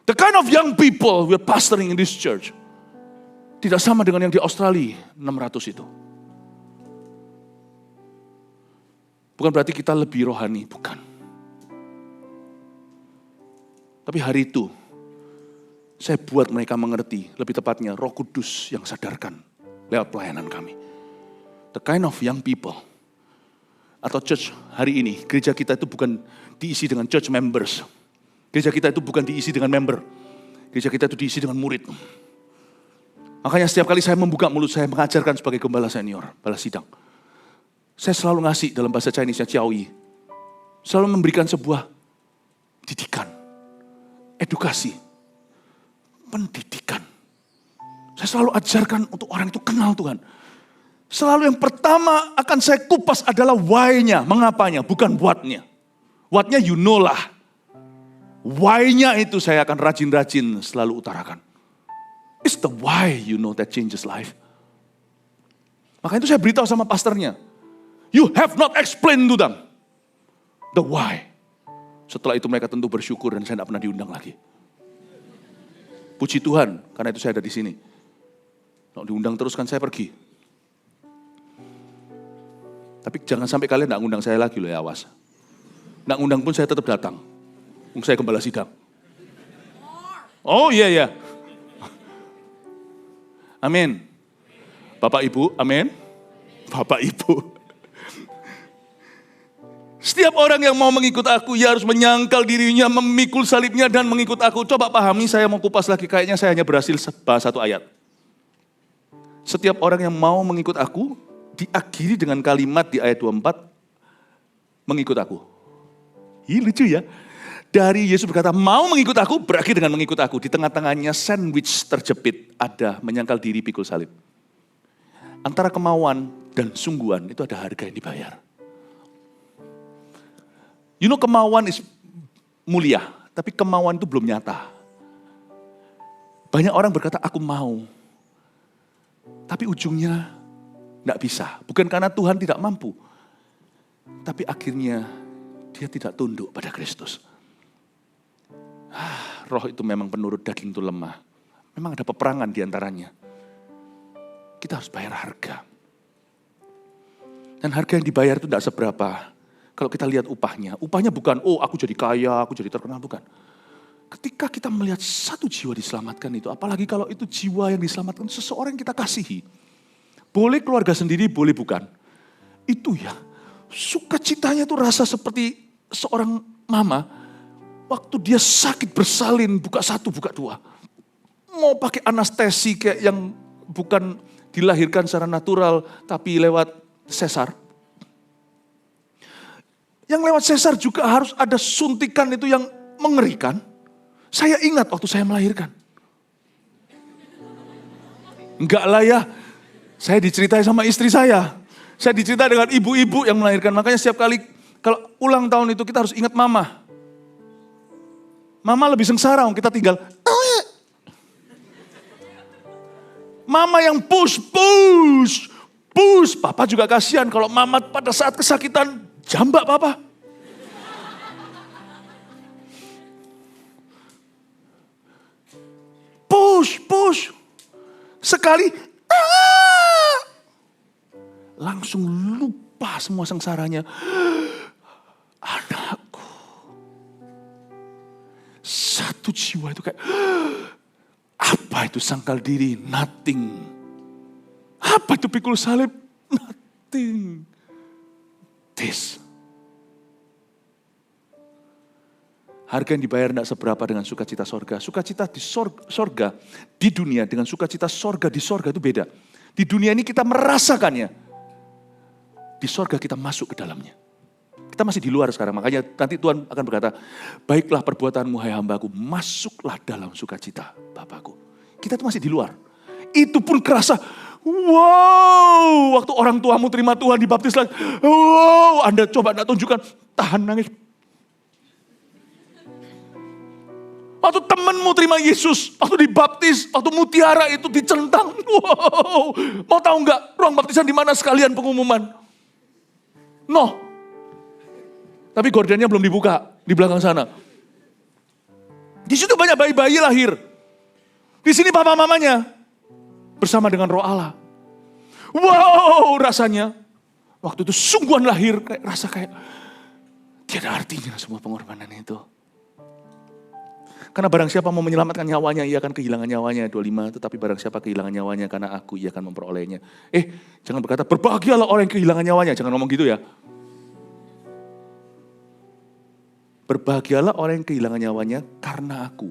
The kind of young people we're pastoring in this church tidak sama dengan yang di Australia 600 itu. Bukan berarti kita lebih rohani, bukan. Tapi hari itu, saya buat mereka mengerti, lebih tepatnya Roh Kudus yang sadarkan lewat pelayanan kami. The kind of young people, atau church hari ini, gereja kita itu bukan diisi dengan church members. Gereja kita itu bukan diisi dengan member. Gereja kita itu diisi dengan murid. Makanya setiap kali saya membuka mulut saya mengajarkan sebagai gembala senior, gembala sidang. Saya selalu ngasih dalam bahasa Chinese-nya Ciaoyi. Selalu memberikan sebuah didikan, edukasi, pendidikan. Saya selalu ajarkan untuk orang itu kenal Tuhan. Selalu yang pertama akan saya kupas adalah why-nya, mengapanya, bukan what-nya. What-nya you know lah. Why-nya itu saya akan rajin-rajin selalu utarakan. It's the why you know that changes life. Makanya itu saya beritahu sama pastornya. You have not explained to them the why. Setelah itu mereka tentu bersyukur dan saya tidak pernah diundang lagi. Puji Tuhan, karena itu saya ada di sini. Kalau diundang terus kan saya pergi. Tapi jangan sampai kalian tidak ngundang saya lagi loh ya, awas. Tidak ngundang pun saya tetap datang. Saya gembala sidang. Oh iya ya. Amin. Bapak Ibu, amin. Bapak Ibu. Setiap orang yang mau mengikut aku, ia harus menyangkal dirinya, memikul salibnya dan mengikut aku. Coba pahami, saya mau kupas lagi, kayaknya saya hanya berhasil bahas satu ayat. Setiap orang yang mau mengikut aku, diakhiri dengan kalimat di ayat 24, mengikut aku. Ih lucu ya. Dari Yesus berkata, mau mengikut aku, berakhir dengan mengikut aku. Di tengah-tengahnya sandwich terjepit, ada menyangkal diri pikul salib. Antara kemauan dan sungguhan, itu ada harga yang dibayar. You know kemauan is mulia, tapi kemauan itu belum nyata. Banyak orang berkata, aku mau. Tapi ujungnya tidak bisa. Bukan karena Tuhan tidak mampu. Tapi akhirnya dia tidak tunduk pada Kristus. Roh itu memang penurut, daging itu lemah. Memang ada peperangan di antaranya. Kita harus bayar harga. Dan harga yang dibayar itu tidak seberapa. Kalau kita lihat upahnya bukan, oh aku jadi kaya, aku jadi terkenal, bukan. Ketika kita melihat satu jiwa diselamatkan itu, apalagi kalau itu jiwa yang diselamatkan seseorang yang kita kasihi. Boleh keluarga sendiri, boleh bukan. Itu ya, Sukacitanya itu rasa seperti seorang mama, waktu dia sakit bersalin, buka satu, buka dua. Mau pakai anestesi kayak yang bukan dilahirkan secara natural, tapi lewat sesar. Yang lewat sesar juga harus ada suntikan itu yang mengerikan. Saya ingat waktu saya melahirkan. Enggak lah ya, saya diceritai sama istri saya. Saya diceritai dengan ibu-ibu yang melahirkan. Makanya setiap kali kalau ulang tahun itu kita harus ingat mama. Mama lebih sengsara, kita tinggal. Mama yang push. Papa juga kasihan kalau mama pada saat kesakitan jambak papa. Push. Sekali, langsung lupa semua sengsaranya. Anakku. Satu jiwa itu kayak, apa itu sangkal diri? Nothing. Apa itu pikul salib? Nothing. This. Harga yang dibayar tidak seberapa dengan sukacita sorga. Sukacita di sorga, di dunia dengan sukacita sorga di sorga itu beda. Di dunia ini kita merasakannya. Di sorga kita masuk ke dalamnya. Kita masih di luar sekarang, makanya nanti Tuhan akan berkata, baiklah perbuatanmu hai hambaku, masuklah dalam sukacita Bapakku. Kita itu masih di luar. Itu pun kerasa, wow, waktu orang tuamu terima Tuhan dibaptis lagi, wow, Anda coba nak tunjukkan, tahan nangis. Waktu temanmu terima Yesus, waktu dibaptis, waktu mutiara itu dicentang, wow, mau tahu nggak ruang baptisan di mana sekalian pengumuman? No. Tapi gordennya belum dibuka di belakang sana. Di situ banyak bayi-bayi lahir. Di sini papa mamanya bersama dengan Roh Allah. Wow, rasanya waktu itu sungguhan lahir kayak rasa kayak tiada artinya semua pengorbanan itu. Karena barang siapa mau menyelamatkan nyawanya, ia akan kehilangan nyawanya. 25, tetapi barang siapa kehilangan nyawanya karena aku, ia akan memperolehnya. Jangan berkata, berbahagialah orang yang kehilangan nyawanya. Jangan ngomong gitu ya. Berbahagialah orang yang kehilangan nyawanya karena aku.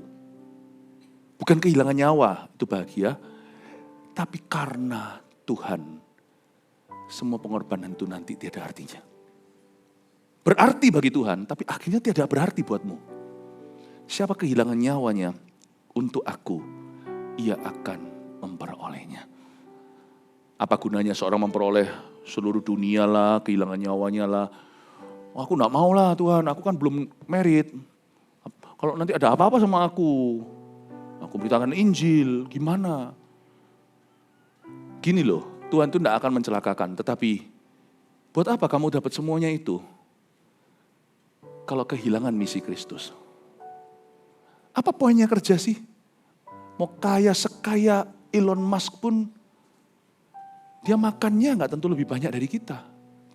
Bukan kehilangan nyawa, itu bahagia. Tapi karena Tuhan, semua pengorbanan itu nanti tiada artinya. Berarti bagi Tuhan, tapi akhirnya tidak berarti buatmu. Siapa kehilangan nyawanya untuk aku, ia akan memperolehnya. Apa gunanya seorang memperoleh seluruh dunia lah, kehilangan nyawanya lah. Aku enggak mau lah Tuhan, aku kan belum married. Kalau nanti ada apa-apa sama aku beritakan Injil, gimana? Gini loh, Tuhan itu enggak akan mencelakakan, tetapi buat apa kamu dapat semuanya itu? Kalau kehilangan misi Kristus. Apa poinnya kerja sih? Mau kaya sekaya Elon Musk pun, dia makannya nggak tentu lebih banyak dari kita.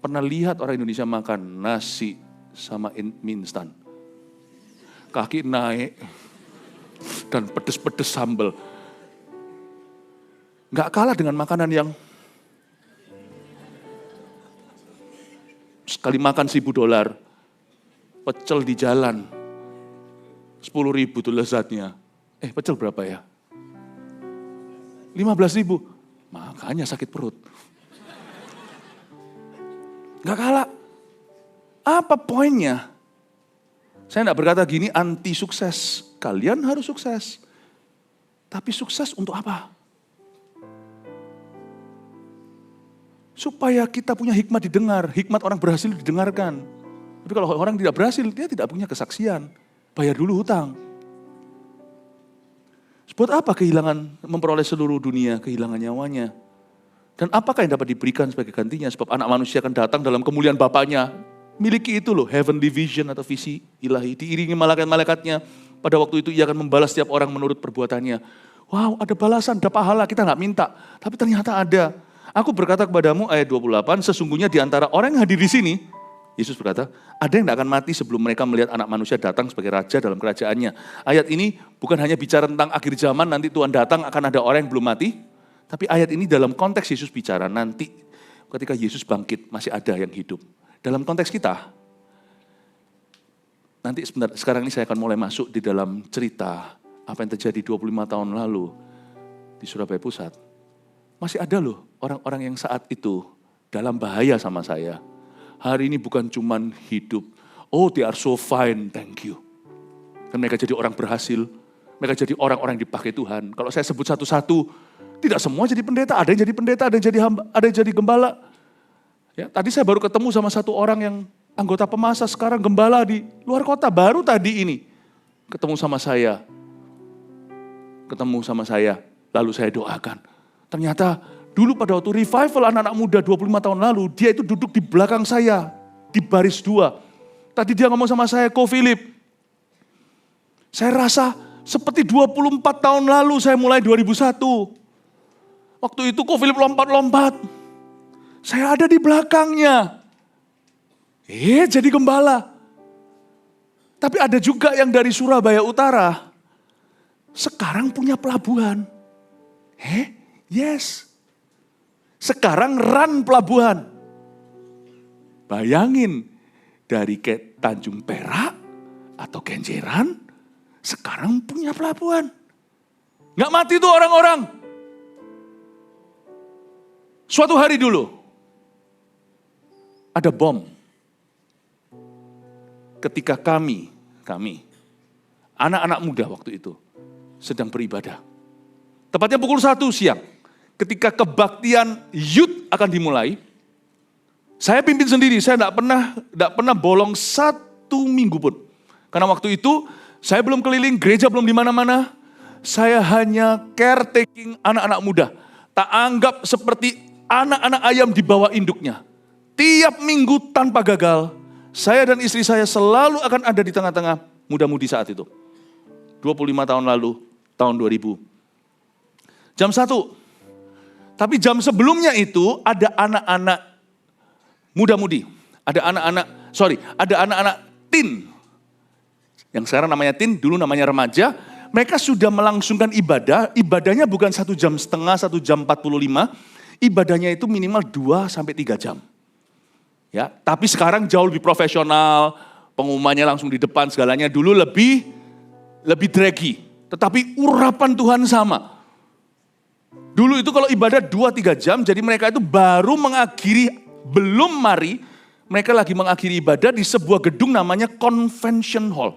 Pernah lihat orang Indonesia makan nasi sama mie instan. Kaki naik dan pedes-pedes sambal. Nggak kalah dengan makanan yang sekali makan $1.000, pecel di jalan. 10.000 tuh lezatnya. Pecel berapa ya? 15.000. Makanya sakit perut. Gak kalah. Apa poinnya? Saya tidak berkata gini anti sukses. Kalian harus sukses. Tapi sukses untuk apa? Supaya kita punya hikmat didengar. Hikmat orang berhasil didengarkan. Tapi kalau orang tidak berhasil, dia tidak punya kesaksian. Bayar dulu hutang. Buat apa kehilangan, memperoleh seluruh dunia, kehilangan nyawanya? Dan apakah yang dapat diberikan sebagai gantinya? Sebab anak manusia akan datang dalam kemuliaan Bapaknya. Miliki itu loh, heavenly vision atau visi ilahi. Diiringi malaikat-malaikatnya. Pada waktu itu ia akan membalas setiap orang menurut perbuatannya. Wow, ada balasan, ada pahala, kita gak minta. Tapi ternyata ada. Aku berkata kepadamu, ayat 28, sesungguhnya di antara orang yang hadir di sini, Yesus berkata, ada yang tidak akan mati sebelum mereka melihat anak manusia datang sebagai raja dalam kerajaannya. Ayat ini bukan hanya bicara tentang akhir zaman, nanti Tuhan datang akan ada orang yang belum mati. Tapi ayat ini dalam konteks Yesus bicara nanti ketika Yesus bangkit masih ada yang hidup. Dalam konteks kita, nanti sekarang ini saya akan mulai masuk di dalam cerita apa yang terjadi 25 tahun lalu di Surabaya Pusat. Masih ada loh orang-orang yang saat itu dalam bahaya sama saya. Hari ini bukan cuman hidup, oh they are so fine, thank you. Dan mereka jadi orang berhasil, mereka jadi orang-orang yang dipakai Tuhan. Kalau saya sebut satu-satu, tidak semua jadi pendeta, ada yang jadi pendeta, ada yang jadi hamba, ada yang jadi gembala. Ya, tadi saya baru ketemu sama satu orang yang anggota PEMASA, sekarang gembala di luar kota, baru tadi ini ketemu sama saya, lalu saya doakan. Ternyata dulu pada waktu revival anak-anak muda 25 tahun lalu, dia itu duduk di belakang saya, di baris 2. Tadi dia ngomong sama saya, Ko Philip, saya rasa seperti 24 tahun lalu saya mulai 2001. Waktu itu Ko Philip lompat-lompat, saya ada di belakangnya. Jadi gembala. Tapi ada juga yang dari Surabaya Utara, sekarang punya pelabuhan. Yes. Sekarang run pelabuhan. Bayangin, dari Tanjung Perak atau Kenjeran, sekarang punya pelabuhan. Nggak mati tuh orang-orang. Suatu hari dulu, ada bom. Ketika kami, anak-anak muda waktu itu, sedang beribadah. Tepatnya pukul 1 siang, ketika kebaktian youth akan dimulai, saya pimpin sendiri, saya tidak pernah bolong 1 minggu pun. Karena waktu itu, saya belum keliling, gereja belum di mana-mana, saya hanya caretaking anak-anak muda. Tak anggap seperti anak-anak ayam di bawah induknya. Tiap minggu tanpa gagal, saya dan istri saya selalu akan ada di tengah-tengah muda-mudi saat itu. 25 tahun lalu, tahun 2000. Jam 1. Tapi jam sebelumnya itu ada anak-anak muda-mudi. Ada anak-anak teen. Yang sekarang namanya teen, dulu namanya remaja. Mereka sudah melangsungkan ibadah. Ibadahnya bukan 1 jam setengah, 1 jam 45. Ibadahnya itu minimal 2-3 jam. Ya, tapi sekarang jauh lebih profesional, pengumumannya langsung di depan segalanya. Dulu lebih draggy, tetapi urapan Tuhan sama. Dulu itu kalau ibadah 2-3 jam, jadi mereka itu baru belum mari, mereka lagi mengakhiri ibadah di sebuah gedung namanya Convention Hall.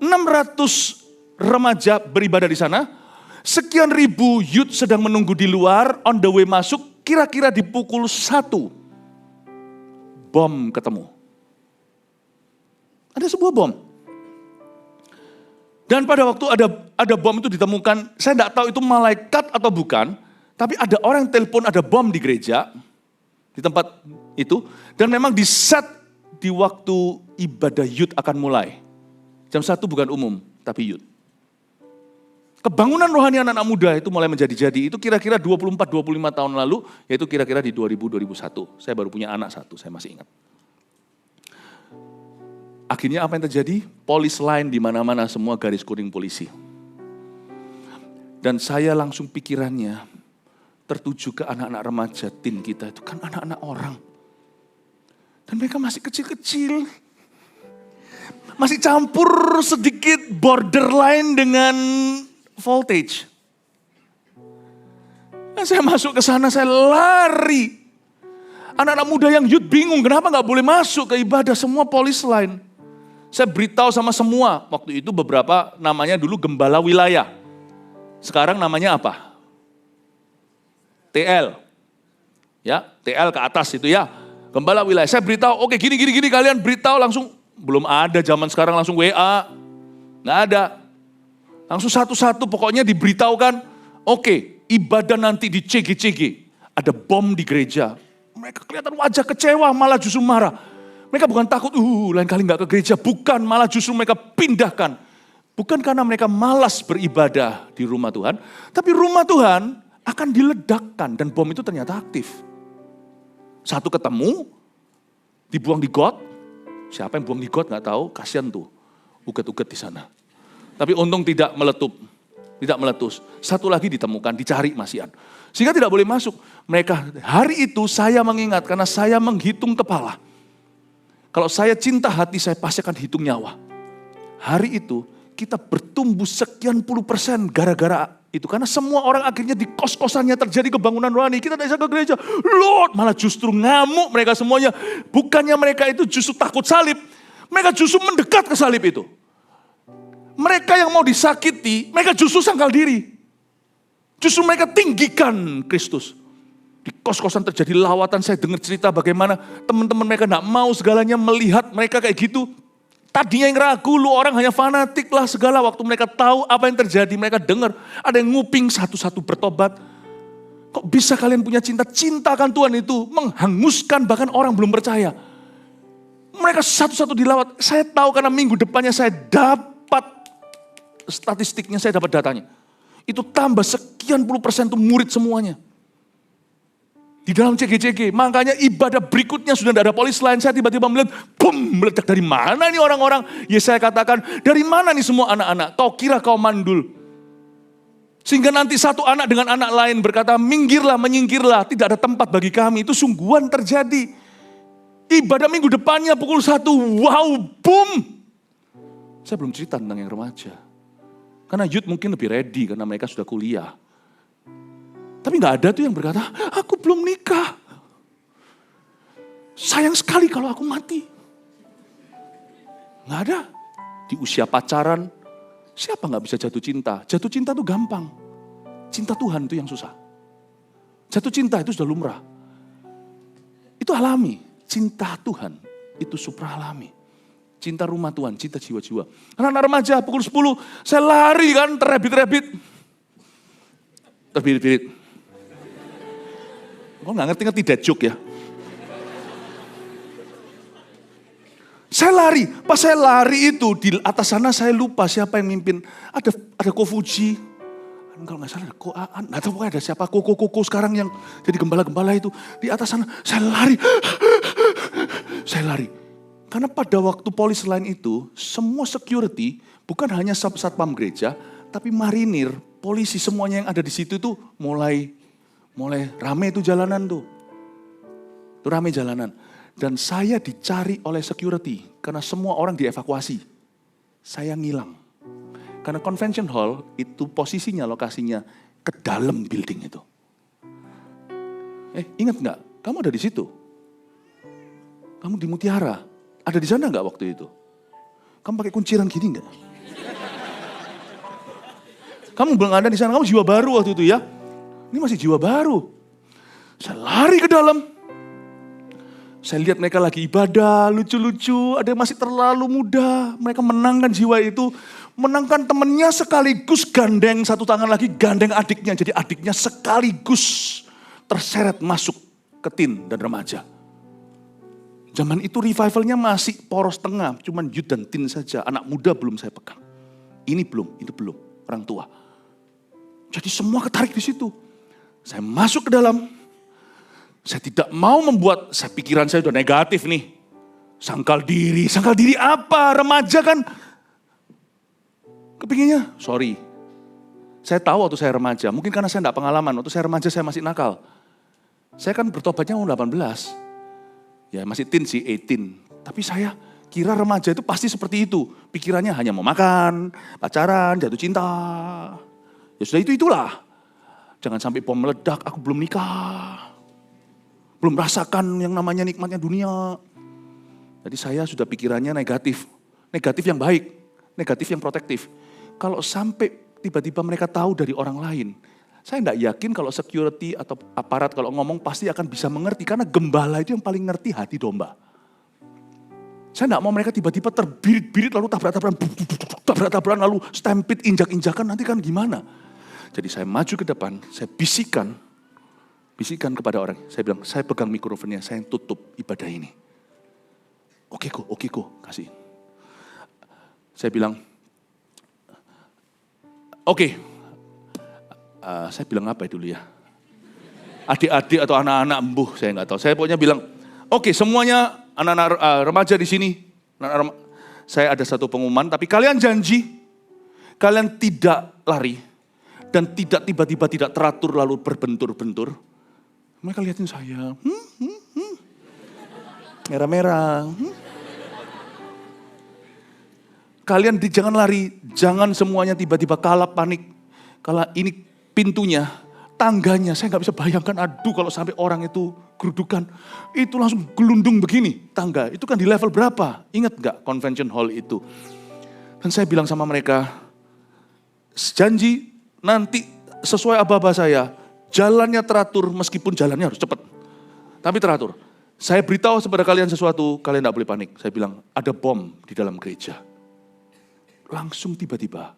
600 remaja beribadah di sana, sekian ribu youth sedang menunggu di luar, on the way masuk, kira-kira di pukul 1. Bom ketemu. Ada sebuah bom. Dan pada waktu ada bom itu ditemukan, saya tidak tahu itu malaikat atau bukan, tapi ada orang yang telepon ada bom di gereja, di tempat itu, dan memang di set di waktu ibadah youth akan mulai. Jam 1 bukan umum, tapi youth. Kebangunan rohani anak-anak muda itu mulai menjadi-jadi, itu kira-kira 24-25 tahun lalu, yaitu kira-kira di 2000-2001. Saya baru punya anak 1, saya masih ingat. Akhirnya apa yang terjadi? Polis line di mana-mana, semua garis kuning polisi. Dan saya langsung pikirannya tertuju ke anak-anak remaja, teen kita itu kan anak-anak orang. Dan mereka masih kecil-kecil. Masih campur sedikit borderline dengan voltage. Dan saya masuk ke sana, saya lari. Anak-anak muda yang youth bingung, kenapa gak boleh masuk ke ibadah, semua polis line. Saya beritahu sama semua, waktu itu beberapa namanya dulu gembala wilayah. Sekarang namanya apa? TL. Ya, TL ke atas itu ya. Gembala wilayah. Saya beritahu, oke gini kalian beritahu langsung. Belum ada zaman sekarang langsung WA. Nggak ada. Langsung satu-satu pokoknya diberitahukan, oke, ibadah nanti di CG. Ada bom di gereja. Mereka kelihatan wajah kecewa, malah justru marah. Mereka bukan takut, lain kali gak ke gereja. Bukan, malah justru mereka pindahkan. Bukan karena mereka malas beribadah di rumah Tuhan. Tapi rumah Tuhan akan diledakkan dan bom itu ternyata aktif. Satu ketemu, dibuang di got. Siapa yang buang di got gak tahu, kasihan tuh. Uget-uget di sana. Tapi untung tidak meletus. Satu lagi ditemukan, dicari masihan. Sehingga tidak boleh masuk. Mereka hari itu saya mengingat karena saya menghitung kepala. Kalau saya cinta hati, saya pasti akan hitung nyawa. Hari itu kita bertumbuh sekian puluh persen gara-gara itu. Karena semua orang akhirnya di kos-kosannya terjadi kebangunan rohani. Kita tidak bisa ke gereja. Lord, malah justru ngamuk mereka semuanya. Bukannya mereka itu justru takut salib. Mereka justru mendekat ke salib itu. Mereka yang mau disakiti, mereka justru sangkal diri. Justru mereka tinggikan Kristus. Di kos-kosan terjadi lawatan, saya dengar cerita bagaimana teman-teman mereka tidak mau segalanya melihat mereka kayak gitu. Tadinya yang ragu, lu orang hanya fanatik lah segala. Waktu mereka tahu apa yang terjadi, mereka dengar. Ada yang nguping satu-satu bertobat. Kok bisa kalian punya cinta? Cinta akan Tuhan itu menghanguskan bahkan orang belum percaya. Mereka satu-satu dilawat. Saya tahu karena minggu depannya saya dapat statistiknya, saya dapat datanya. Itu tambah sekian puluh persen itu murid semuanya. Di dalam CGCG, makanya ibadah berikutnya sudah tidak ada polis lain. Saya tiba-tiba melihat, boom, meledak. Dari mana nih orang-orang? Ya saya katakan, dari mana nih semua anak-anak? Kau kira kau mandul? Sehingga nanti satu anak dengan anak lain berkata, minggirlah, menyingkirlah. Tidak ada tempat bagi kami. Itu sungguhan terjadi. Ibadah minggu depannya pukul 1, wow, boom. Saya belum cerita tentang yang remaja. Karena youth mungkin lebih ready karena mereka sudah kuliah. Tapi gak ada tuh yang berkata, aku belum nikah. Sayang sekali kalau aku mati. Gak ada. Di usia pacaran, siapa gak bisa jatuh cinta? Jatuh cinta tuh gampang. Cinta Tuhan itu yang susah. Jatuh cinta itu sudah lumrah. Itu alami. Cinta Tuhan itu supra alami. Cinta rumah Tuhan, cinta jiwa-jiwa. Anak-anak remaja pukul 10, saya lari kan, terebit-rebit. Terbirit-birit. Kok gak ngerti dead joke ya? Saya lari, pas saya lari itu di atas sana saya lupa siapa yang mimpin. Ada Kofuji, kalau gak salah ada gak tahu pokoknya ada siapa, Koko sekarang yang jadi gembala-gembala itu. Di atas sana saya lari, saya lari. Karena pada waktu polis lain itu, semua security, bukan hanya satpam gereja, tapi marinir, polisi semuanya yang ada di situ tuh mulai rame itu jalanan tuh. Itu rame jalanan. Dan saya dicari oleh security, karena semua orang dievakuasi. Saya ngilang. Karena convention hall itu posisinya, lokasinya ke dalam building itu. Ingat nggak? Kamu ada di situ. Kamu di Mutiara. Ada di sana nggak waktu itu? Kamu pakai kunciran gini nggak? Kamu belum ada di sana, kamu jiwa baru waktu itu ya. Ini masih jiwa baru. Saya lari ke dalam. Saya lihat mereka lagi ibadah, lucu-lucu, ada yang masih terlalu muda. Mereka menangkan jiwa itu, menangkan temannya sekaligus gandeng satu tangan lagi, gandeng adiknya. Jadi adiknya sekaligus terseret masuk ke teen dan remaja. Zaman itu revivalnya masih poros tengah, cuman youth dan teen saja. Anak muda belum saya pegang. Ini belum, orang tua. Jadi semua ketarik di situ. Saya masuk ke dalam. Saya tidak mau membuat, pikiran saya sudah negatif nih. Sangkal diri apa? Remaja kan. Kepinginnya, sorry. Saya tahu waktu saya remaja, mungkin karena saya tidak pengalaman. Waktu saya remaja saya masih nakal. Saya kan bertobatnya umur 18. Ya masih teen sih, 18. Tapi saya kira remaja itu pasti seperti itu. Pikirannya hanya mau makan, pacaran, jatuh cinta. Ya sudah itulah. Jangan sampai bom meledak, aku belum nikah. Belum merasakan yang namanya nikmatnya dunia. Jadi saya sudah pikirannya negatif. Negatif yang baik, negatif yang protektif. Kalau sampai tiba-tiba mereka tahu dari orang lain, saya tidak yakin kalau security atau aparat kalau ngomong pasti akan bisa mengerti. Karena gembala itu yang paling ngerti hati domba. Saya tidak mau mereka tiba-tiba terbirit-birit lalu tabrak-tabrakan lalu stampede injak-injakan nanti kan gimana. Jadi saya maju ke depan, saya bisikan kepada orang. Saya bilang, saya pegang mikrofonnya, saya yang tutup ibadah ini. Oke kok, kasih. Saya bilang, oke. Saya bilang apa dulu ya? Adik-adik atau anak-anak embuh, saya nggak tahu. Saya pokoknya bilang, oke, semuanya anak-anak remaja di sini. Saya ada satu pengumuman, tapi kalian janji, kalian tidak lari dan tidak tiba-tiba tidak teratur lalu berbentur-bentur. Mereka lihatin saya, merah-merah. jangan lari, jangan semuanya tiba-tiba kalah panik. Kalau ini pintunya, tangganya, saya nggak bisa bayangkan, aduh kalau sampai orang itu gerudukan, itu langsung gelundung begini tangga. Itu kan di level berapa? Ingat nggak convention hall itu? Dan saya bilang sama mereka, janji nanti sesuai aba-aba saya, jalannya teratur meskipun jalannya harus cepat. Tapi teratur. Saya beritahu kepada kalian sesuatu, kalian tidak boleh panik. Saya bilang, ada bom di dalam gereja. Langsung tiba-tiba,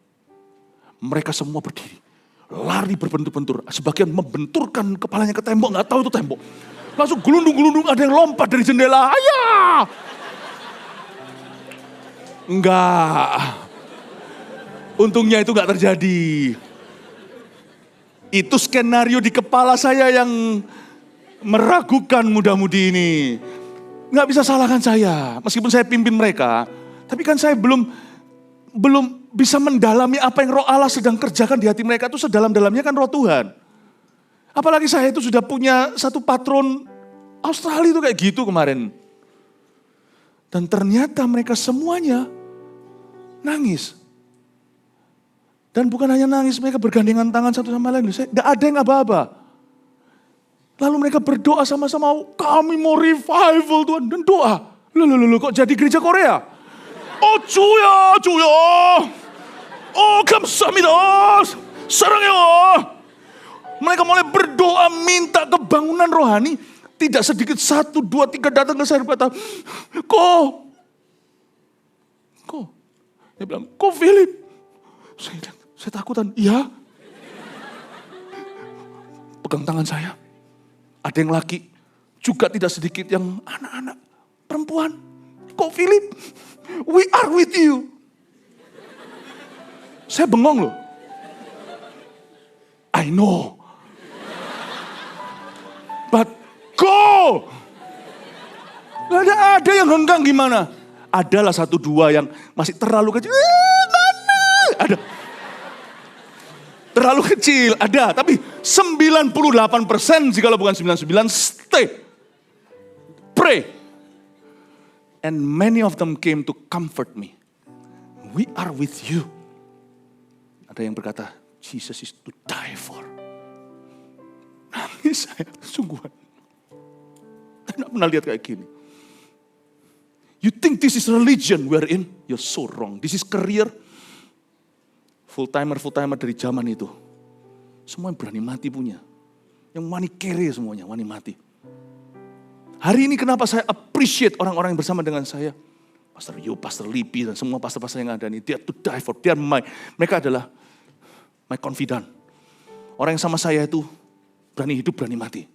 mereka semua berdiri. Lari berbentur-bentur. Sebagian membenturkan kepalanya ke tembok, nggak tahu itu tembok. Langsung gelundung-gelundung, ada yang lompat dari jendela. Ayah! Enggak. Untungnya itu nggak terjadi. Itu skenario di kepala saya yang meragukan muda-mudi ini. Nggak bisa salahkan saya. Meskipun saya pimpin mereka. Tapi kan saya belum bisa mendalami apa yang Roh Allah sedang kerjakan di hati mereka. Itu sedalam-dalamnya kan Roh Tuhan. Apalagi saya itu sudah punya satu patron Australia itu kayak gitu kemarin. Dan ternyata mereka semuanya nangis. Dan bukan hanya nangis, mereka bergandengan tangan satu sama lain. Nggak ada yang aba-aba. Lalu mereka berdoa sama-sama, kami mau revival Tuhan. Dan doa, loh kok jadi gereja Korea? Oh 주여, oh 감사합니다, 사랑해요. Mereka mulai berdoa minta kebangunan rohani. Tidak sedikit 1, 2, 3 datang ke saya berkata, Ko. Dia bilang, Ko Philip. Saya takutan, iya. Pegang tangan saya. Ada yang laki, juga tidak sedikit yang anak-anak, perempuan. Kok Philip, we are with you. Saya bengong loh. I know. But go. Gak ada yang hengkang gimana. Adalah 1, 2 yang masih terlalu kecil. Mana? Ada. Terlalu kecil, ada. Tapi 98% jikalau bukan 99, stay. Pray. And many of them came to comfort me. We are with you. Ada yang berkata, Jesus is to die for. Nangis saya, sungguhan. Saya tidak pernah lihat kayak gini. You think this is religion we're in? You're so wrong. This is career. Full-timer dari zaman itu. Semua yang berani mati punya. Yang wani kere semuanya, wani mati. Hari ini kenapa saya appreciate orang-orang yang bersama dengan saya. Pastor Yu, Pastor Lipi, dan semua pastor-pastor yang ada ini. They are to die for. Mereka adalah my confidant. Orang yang sama saya itu berani hidup, berani mati.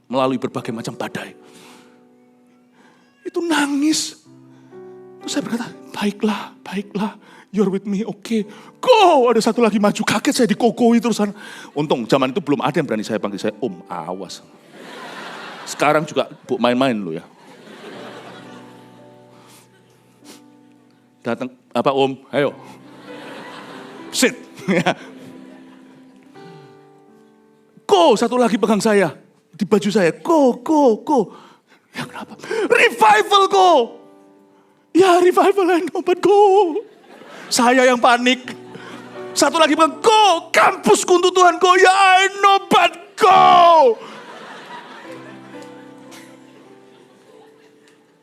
Melalui berbagai macam badai. Itu nangis. Terus saya berkata, baiklah. You're with me, okay. Go! Ada satu lagi maju, kaget saya dikokoi terusan. Untung zaman itu belum ada yang berani saya panggil saya Om, awas. Sekarang juga main-main lu ya. Datang, apa Om? Ayo. Sit. Go, satu lagi pegang saya. Di baju saya, go. Ya kenapa? Revival go! Ya revival I know, but go. Saya yang panik. Satu lagi bilang, go, kampusku untuk Tuhan, go. Ya I know, but go.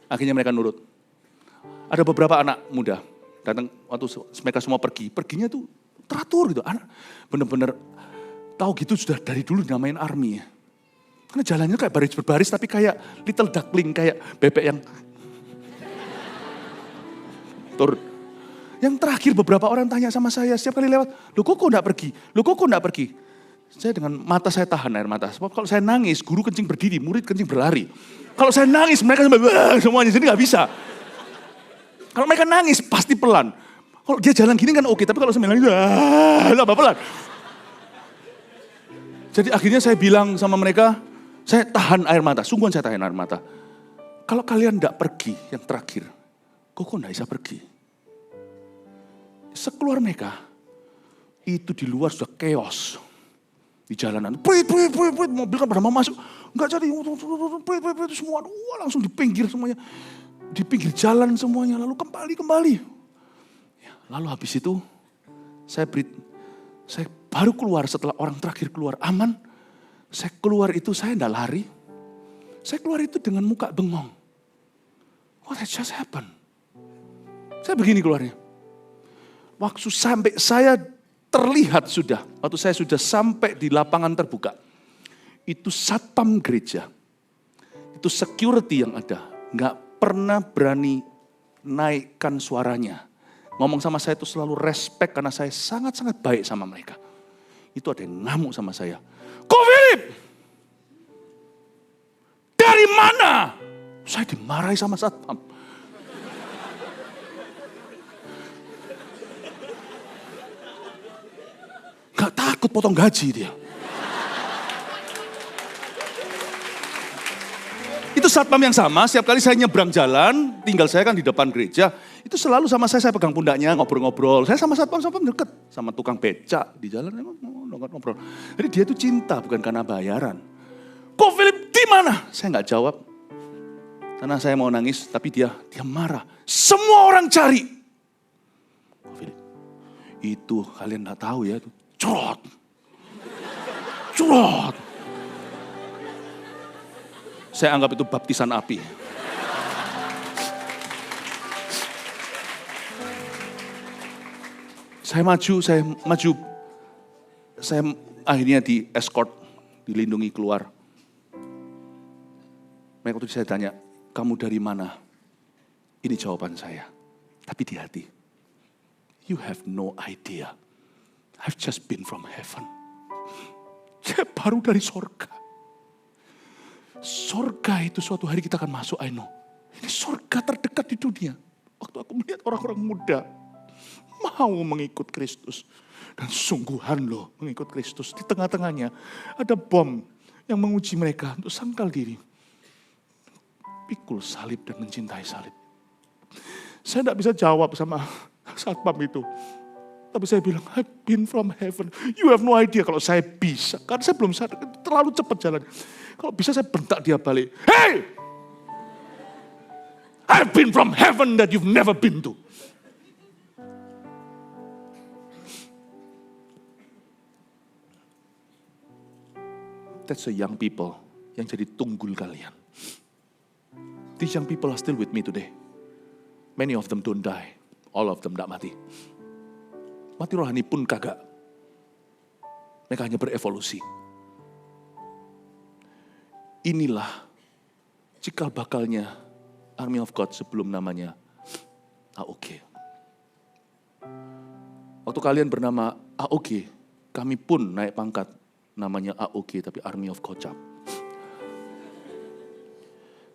Akhirnya mereka nurut. Ada beberapa anak muda datang waktu mereka semua pergi. Perginya tuh teratur gitu. Anak bener-bener tahu gitu sudah dari dulu dinamain army ya. Karena jalannya kayak baris berbaris tapi kayak little duckling, kayak bebek yang turun. Yang terakhir beberapa orang tanya sama saya setiap kali lewat, loh kok enggak pergi? Loh kok enggak pergi? Saya dengan mata saya tahan air mata. Sebab kalau saya nangis, guru kencing berdiri, murid kencing berlari. Kalau saya nangis, mereka sampai semuanya, jadi nggak bisa. Kalau mereka nangis, pasti pelan. Kalau dia jalan gini kan oke, tapi kalau sambil nangis, tambah pelan. Jadi akhirnya saya bilang sama mereka, saya tahan air mata, sungguhan saya tahan air mata. Kalau kalian enggak pergi, yang terakhir, kok enggak bisa pergi? Sekeluar mereka, itu di luar sudah chaos. Di jalanan, prit, mobil kan pada mau masuk. Enggak jadi, prit, semua langsung di pinggir semuanya. Di pinggir jalan semuanya, lalu kembali. Lalu habis itu saya baru keluar setelah orang terakhir keluar aman. Saya keluar itu saya enggak lari. Saya keluar itu dengan muka bengong. What has just happened? Saya begini keluarnya. Waktu sampai saya terlihat sudah, waktu saya sudah sampai di lapangan terbuka. Itu satpam gereja. Itu security yang ada. Nggak pernah berani naikkan suaranya. Ngomong sama saya itu selalu respect karena saya sangat-sangat baik sama mereka. Itu ada yang ngamuk sama saya. Ko Philip! Dari mana? Saya dimarahi sama satpam. Gak takut potong gaji dia. Itu satpam yang sama, setiap kali saya nyebrang jalan, tinggal saya kan di depan gereja, itu selalu sama saya pegang pundaknya, ngobrol-ngobrol. Saya sama satpam deket, sama tukang becak di jalan, ngobrol. Jadi dia itu cinta, bukan karena bayaran. Kok Philip di mana? Saya nggak jawab, karena saya mau nangis, tapi dia marah. Semua orang cari. Kok Philip, itu kalian nggak tahu ya, itu curot. Saya anggap itu baptisan api. Saya maju. Saya akhirnya di escort, dilindungi keluar. Mereka waktu saya tanya, kamu dari mana? Ini jawaban saya. Tapi di hati, you have no idea. I've just been from heaven. Saya baru dari sorga. Sorga itu suatu hari kita akan masuk, I know. Ini sorga terdekat di dunia. Waktu aku melihat orang-orang muda mau mengikut Kristus. Dan sungguhan loh mengikut Kristus. Di tengah-tengahnya ada bom yang menguji mereka untuk sangkal diri. Pikul salib dan mencintai salib. Saya tidak bisa jawab sama satpam itu. Tapi saya bilang, I've been from heaven. You have no idea kalau saya bisa. Karena saya belum sadar, terlalu cepat jalan. Kalau bisa saya bentak dia balik. Hey! I've been from heaven that you've never been to. That's the young people yang jadi tunggul kalian. These young people are still with me today. Many of them don't die. All of them tidak mati. Mati rohani pun kagak. Mereka hanya berevolusi. Inilah cikal bakalnya Army of God sebelum namanya AOG. Waktu kalian bernama AOG, kami pun naik pangkat namanya AOG tapi Army of Gocap.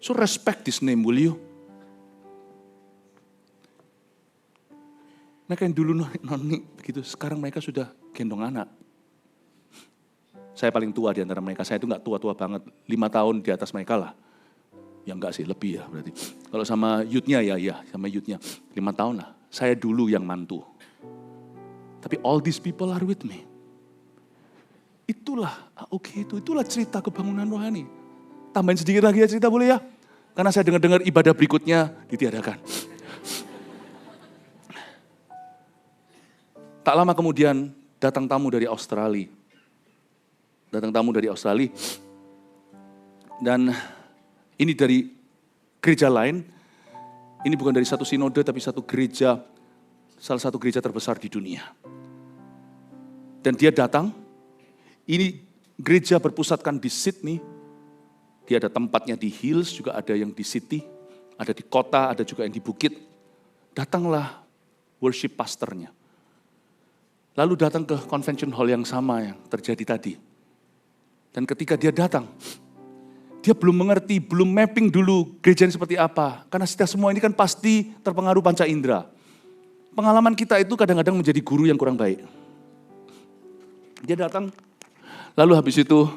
So respect this name, will you? Mereka yang dulu noni begitu, sekarang mereka sudah gendong anak. Saya paling tua di antara mereka, saya itu gak tua-tua banget, 5 tahun di atas mereka lah. Ya enggak sih, lebih ya berarti. Kalau sama youth-nya ya, sama youth-nya 5 tahun lah. Saya dulu yang mantu. Tapi all these people are with me. Itulah, itulah cerita kebangunan rohani. Tambahin sedikit lagi ya cerita boleh ya? Karena saya dengar-dengar ibadah berikutnya ditiadakan. Tak lama kemudian datang tamu dari Australia. Dan ini dari gereja lain. Ini bukan dari satu sinode tapi satu gereja, salah satu gereja terbesar di dunia. Dan dia datang, ini gereja berpusatkan di Sydney. Dia ada tempatnya di Hills, juga ada yang di City, ada di kota, ada juga yang di bukit. Datanglah worship pastornya. Lalu datang ke convention hall yang sama yang terjadi tadi. Dan ketika dia datang, dia belum mengerti, belum mapping dulu gereja ini seperti apa. Karena kita semua ini kan pasti terpengaruh panca indera. Pengalaman kita itu kadang-kadang menjadi guru yang kurang baik. Dia datang, lalu habis itu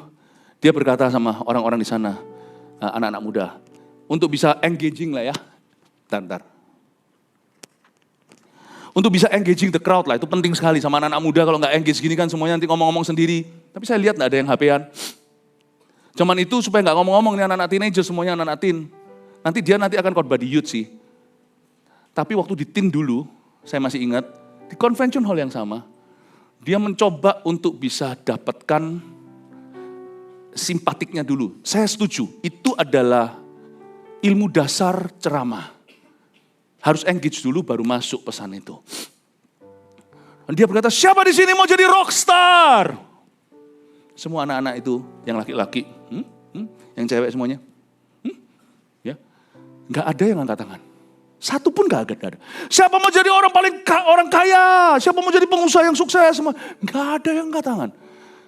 dia berkata sama orang-orang di sana, anak-anak muda, untuk bisa engaging lah ya, bentar. Untuk bisa engaging the crowd lah, itu penting sekali sama anak-anak muda. Kalau nggak engage gini kan semuanya nanti ngomong-ngomong sendiri. Tapi saya lihat nggak ada yang HP-an. Cuman itu supaya nggak ngomong-ngomong, nih anak-anak teenager semuanya anak-anak teen. Nanti dia akan khotbah di youth sih. Tapi waktu di teen dulu, saya masih ingat, Di convention hall yang sama, dia mencoba untuk bisa dapatkan simpatiknya dulu. Saya setuju, itu adalah ilmu dasar ceramah. Harus engage dulu baru masuk pesan itu. Dan dia berkata, siapa di sini mau jadi rockstar? Semua anak-anak itu, yang laki-laki, yang cewek semuanya, ya, nggak ada yang angkat tangan. Satu pun nggak ada. Siapa mau jadi orang kaya? Siapa mau jadi pengusaha yang sukses? Semua nggak ada yang angkat tangan.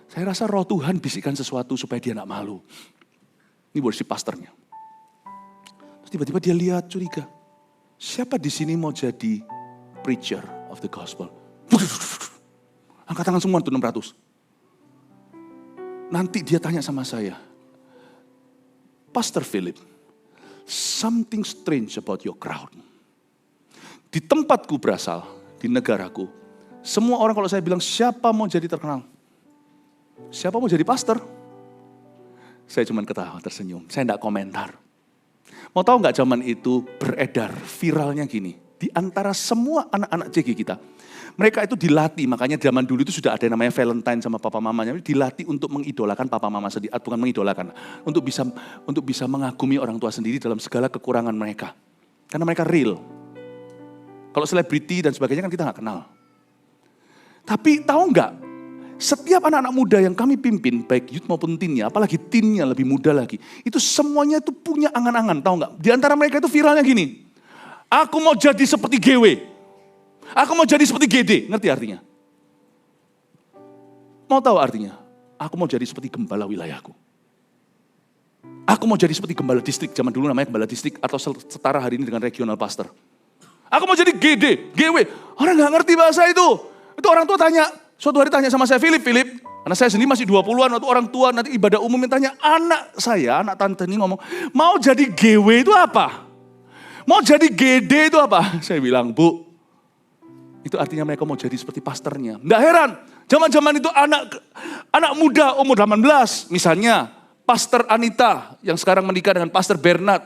Saya rasa roh Tuhan bisikkan sesuatu supaya dia nggak malu. Ini buat si pastornya. Terus tiba-tiba dia lihat curiga. Siapa di sini mau jadi preacher of the gospel? Angkat tangan semua tuh 600. Nanti dia tanya sama saya, Pastor Philip, something strange about your crowd. Di tempatku berasal, di negaraku, semua orang kalau saya bilang siapa mau jadi terkenal? Siapa mau jadi pastor? Saya cuma ketawa tersenyum, saya enggak komentar. Mau tahu enggak zaman itu beredar viralnya gini, di antara semua anak-anak CG kita, mereka itu dilatih, makanya zaman dulu itu sudah ada yang namanya Valentine sama papa mamanya, dilatih untuk mengidolakan papa mama sendiri, bukan mengidolakan, untuk bisa mengagumi orang tua sendiri dalam segala kekurangan mereka. Karena mereka real. Kalau selebriti dan sebagainya kan kita nggak kenal. Tapi tahu nggak, setiap anak-anak muda yang kami pimpin, baik youth maupun teennya, apalagi teennya lebih muda lagi, itu semuanya itu punya angan-angan, tahu nggak? Di antara mereka itu viralnya gini, aku mau jadi seperti GW. Aku mau jadi seperti GD, ngerti artinya? Mau tahu artinya? Aku mau jadi seperti gembala wilayahku. Aku mau jadi seperti gembala distrik, zaman dulu namanya gembala distrik, atau setara hari ini dengan regional pastor. Aku mau jadi GD, GW. Orang gak ngerti bahasa itu. Itu orang tua tanya, suatu hari tanya sama saya, Philip, karena saya sendiri masih 20-an, waktu orang tua nanti ibadah umum tanya, anak tante ini ngomong, mau jadi GW itu apa? Mau jadi GD itu apa? Saya bilang, Bu, itu artinya mereka mau jadi seperti pastornya. Nggak heran, zaman-zaman itu anak muda umur 18, misalnya Pastor Anita yang sekarang menikah dengan Pastor Bernard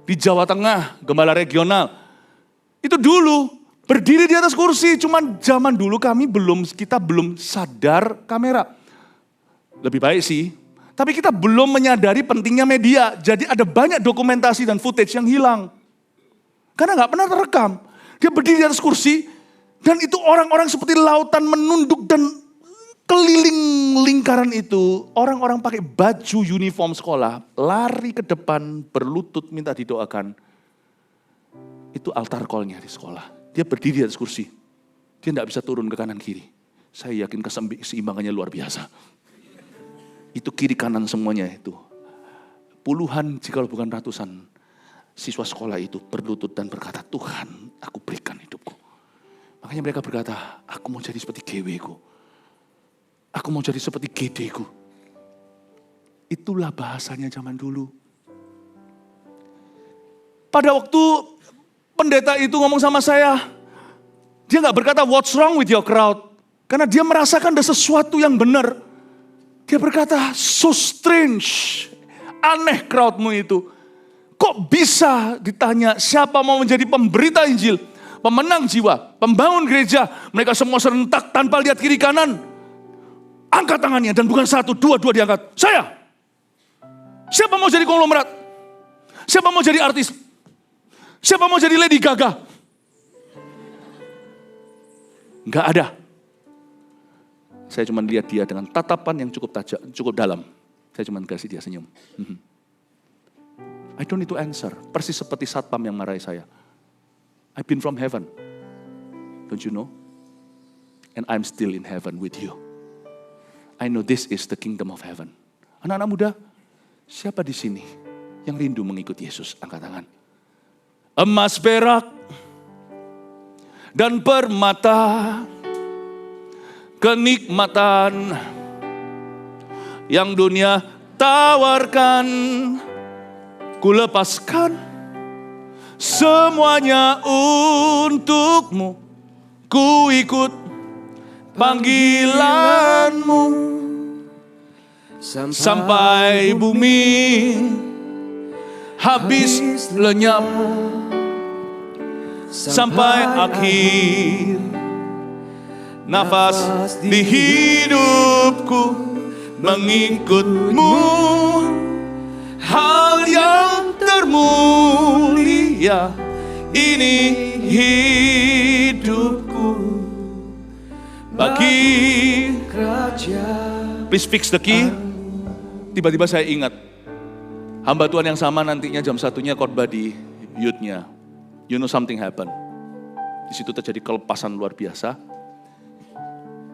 di Jawa Tengah, gembala regional. Itu dulu berdiri di atas kursi, cuman zaman dulu kita belum sadar kamera. Lebih baik sih, tapi kita belum menyadari pentingnya media. Jadi ada banyak dokumentasi dan footage yang hilang. Karena nggak pernah terekam. Dia berdiri di atas kursi, dan itu orang-orang seperti lautan menunduk dan keliling lingkaran itu. Orang-orang pakai baju uniform sekolah, lari ke depan, berlutut minta didoakan. Itu altar call-nya di sekolah. Dia berdiri di atas kursi. Dia tidak bisa turun ke kanan kiri. Saya yakin keseimbangannya luar biasa. Itu kiri kanan semuanya itu. Puluhan jika bukan ratusan siswa sekolah itu berlutut dan berkata, Tuhan, aku berikan hidupku. Makanya mereka berkata, aku mau jadi seperti GW-ku. Aku mau jadi seperti GD-ku. Itulah bahasanya zaman dulu. Pada waktu pendeta itu ngomong sama saya, dia gak berkata, what's wrong with your crowd? Karena dia merasakan ada sesuatu yang benar. Dia berkata, so strange, aneh crowdmu itu. Kok bisa ditanya siapa mau menjadi pemberita Injil, pemenang jiwa, pembangun gereja. Mereka semua serentak tanpa lihat kiri kanan. Angkat tangannya dan bukan satu, dua diangkat. Saya. Siapa mau jadi konglomerat? Siapa mau jadi artis? Siapa mau jadi Lady Gaga? Enggak ada. Saya cuma lihat dia dengan tatapan yang cukup tajam, cukup dalam. Saya cuma kasih dia senyum. I don't need to answer. Persis seperti satpam yang marahi saya. I've been from heaven. Don't you know? And I'm still in heaven with you. I know this is the kingdom of heaven. Anak-anak muda, siapa di sini yang rindu mengikut Yesus? Angkat tangan. Emas, perak, dan permata, kenikmatan yang dunia tawarkan, ku lepaskan semuanya untukmu. Ku ikut panggilanmu sampai bumi habis lenyap, sampai akhir nafas di hidupku mengikutmu. Hal yang termulia ini hidupku bagi kerajaan. Please fix the key. Tiba-tiba saya ingat hamba Tuhan yang sama nantinya jam 1-nya khotbah di youth-nya. You know something happen. Di situ terjadi kelepasan luar biasa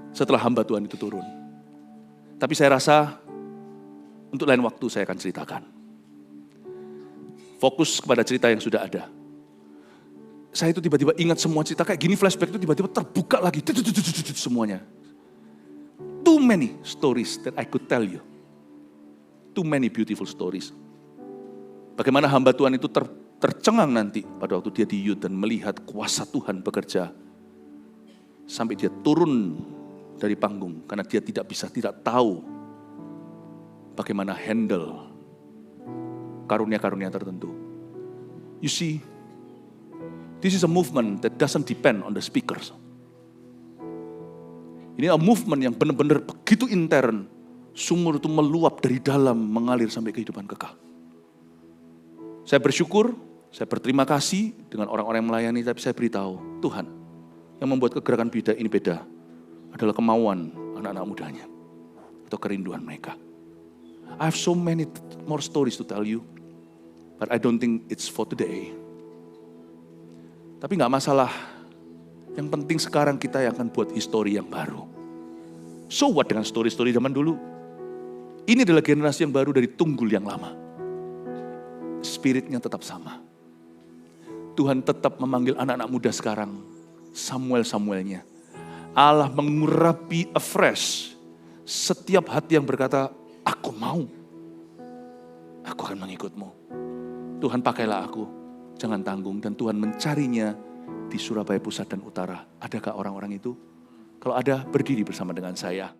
setelah hamba Tuhan itu turun. Tapi saya rasa untuk lain waktu saya akan ceritakan. Fokus kepada cerita yang sudah ada. Saya itu tiba-tiba ingat semua cerita kayak gini, flashback itu tiba-tiba terbuka lagi. Semuanya. Too many stories that I could tell you. Too many beautiful stories. Bagaimana hamba Tuhan itu tercengang nanti pada waktu dia di youth dan melihat kuasa Tuhan bekerja. Sampai dia turun dari panggung karena dia tidak tahu bagaimana handle karunia-karunia tertentu. You see, this is a movement that doesn't depend on the speakers. Ini a movement yang benar-benar begitu intern, sumur itu meluap dari dalam, mengalir sampai kehidupan kekal. Saya bersyukur, saya berterima kasih dengan orang-orang yang melayani, tapi saya beritahu, Tuhan, yang membuat kegerakan beda ini beda, adalah kemauan anak-anak mudanya, atau kerinduan mereka. I have so many more stories to tell you, but I don't think it's for today. Tapi gak masalah, yang penting sekarang kita yang akan buat histori yang baru. So what dengan story-story zaman dulu? Ini adalah generasi yang baru dari tunggul yang lama. Spiritnya tetap sama. Tuhan tetap memanggil anak-anak muda sekarang, Samuel-Samuelnya. Allah mengurapi afresh setiap hati yang berkata, aku mau, aku akan mengikutmu. Tuhan pakailah aku, jangan tanggung. Dan Tuhan mencarinya di Surabaya Pusat dan Utara. Adakah orang-orang itu? Kalau ada, berdiri bersama dengan saya.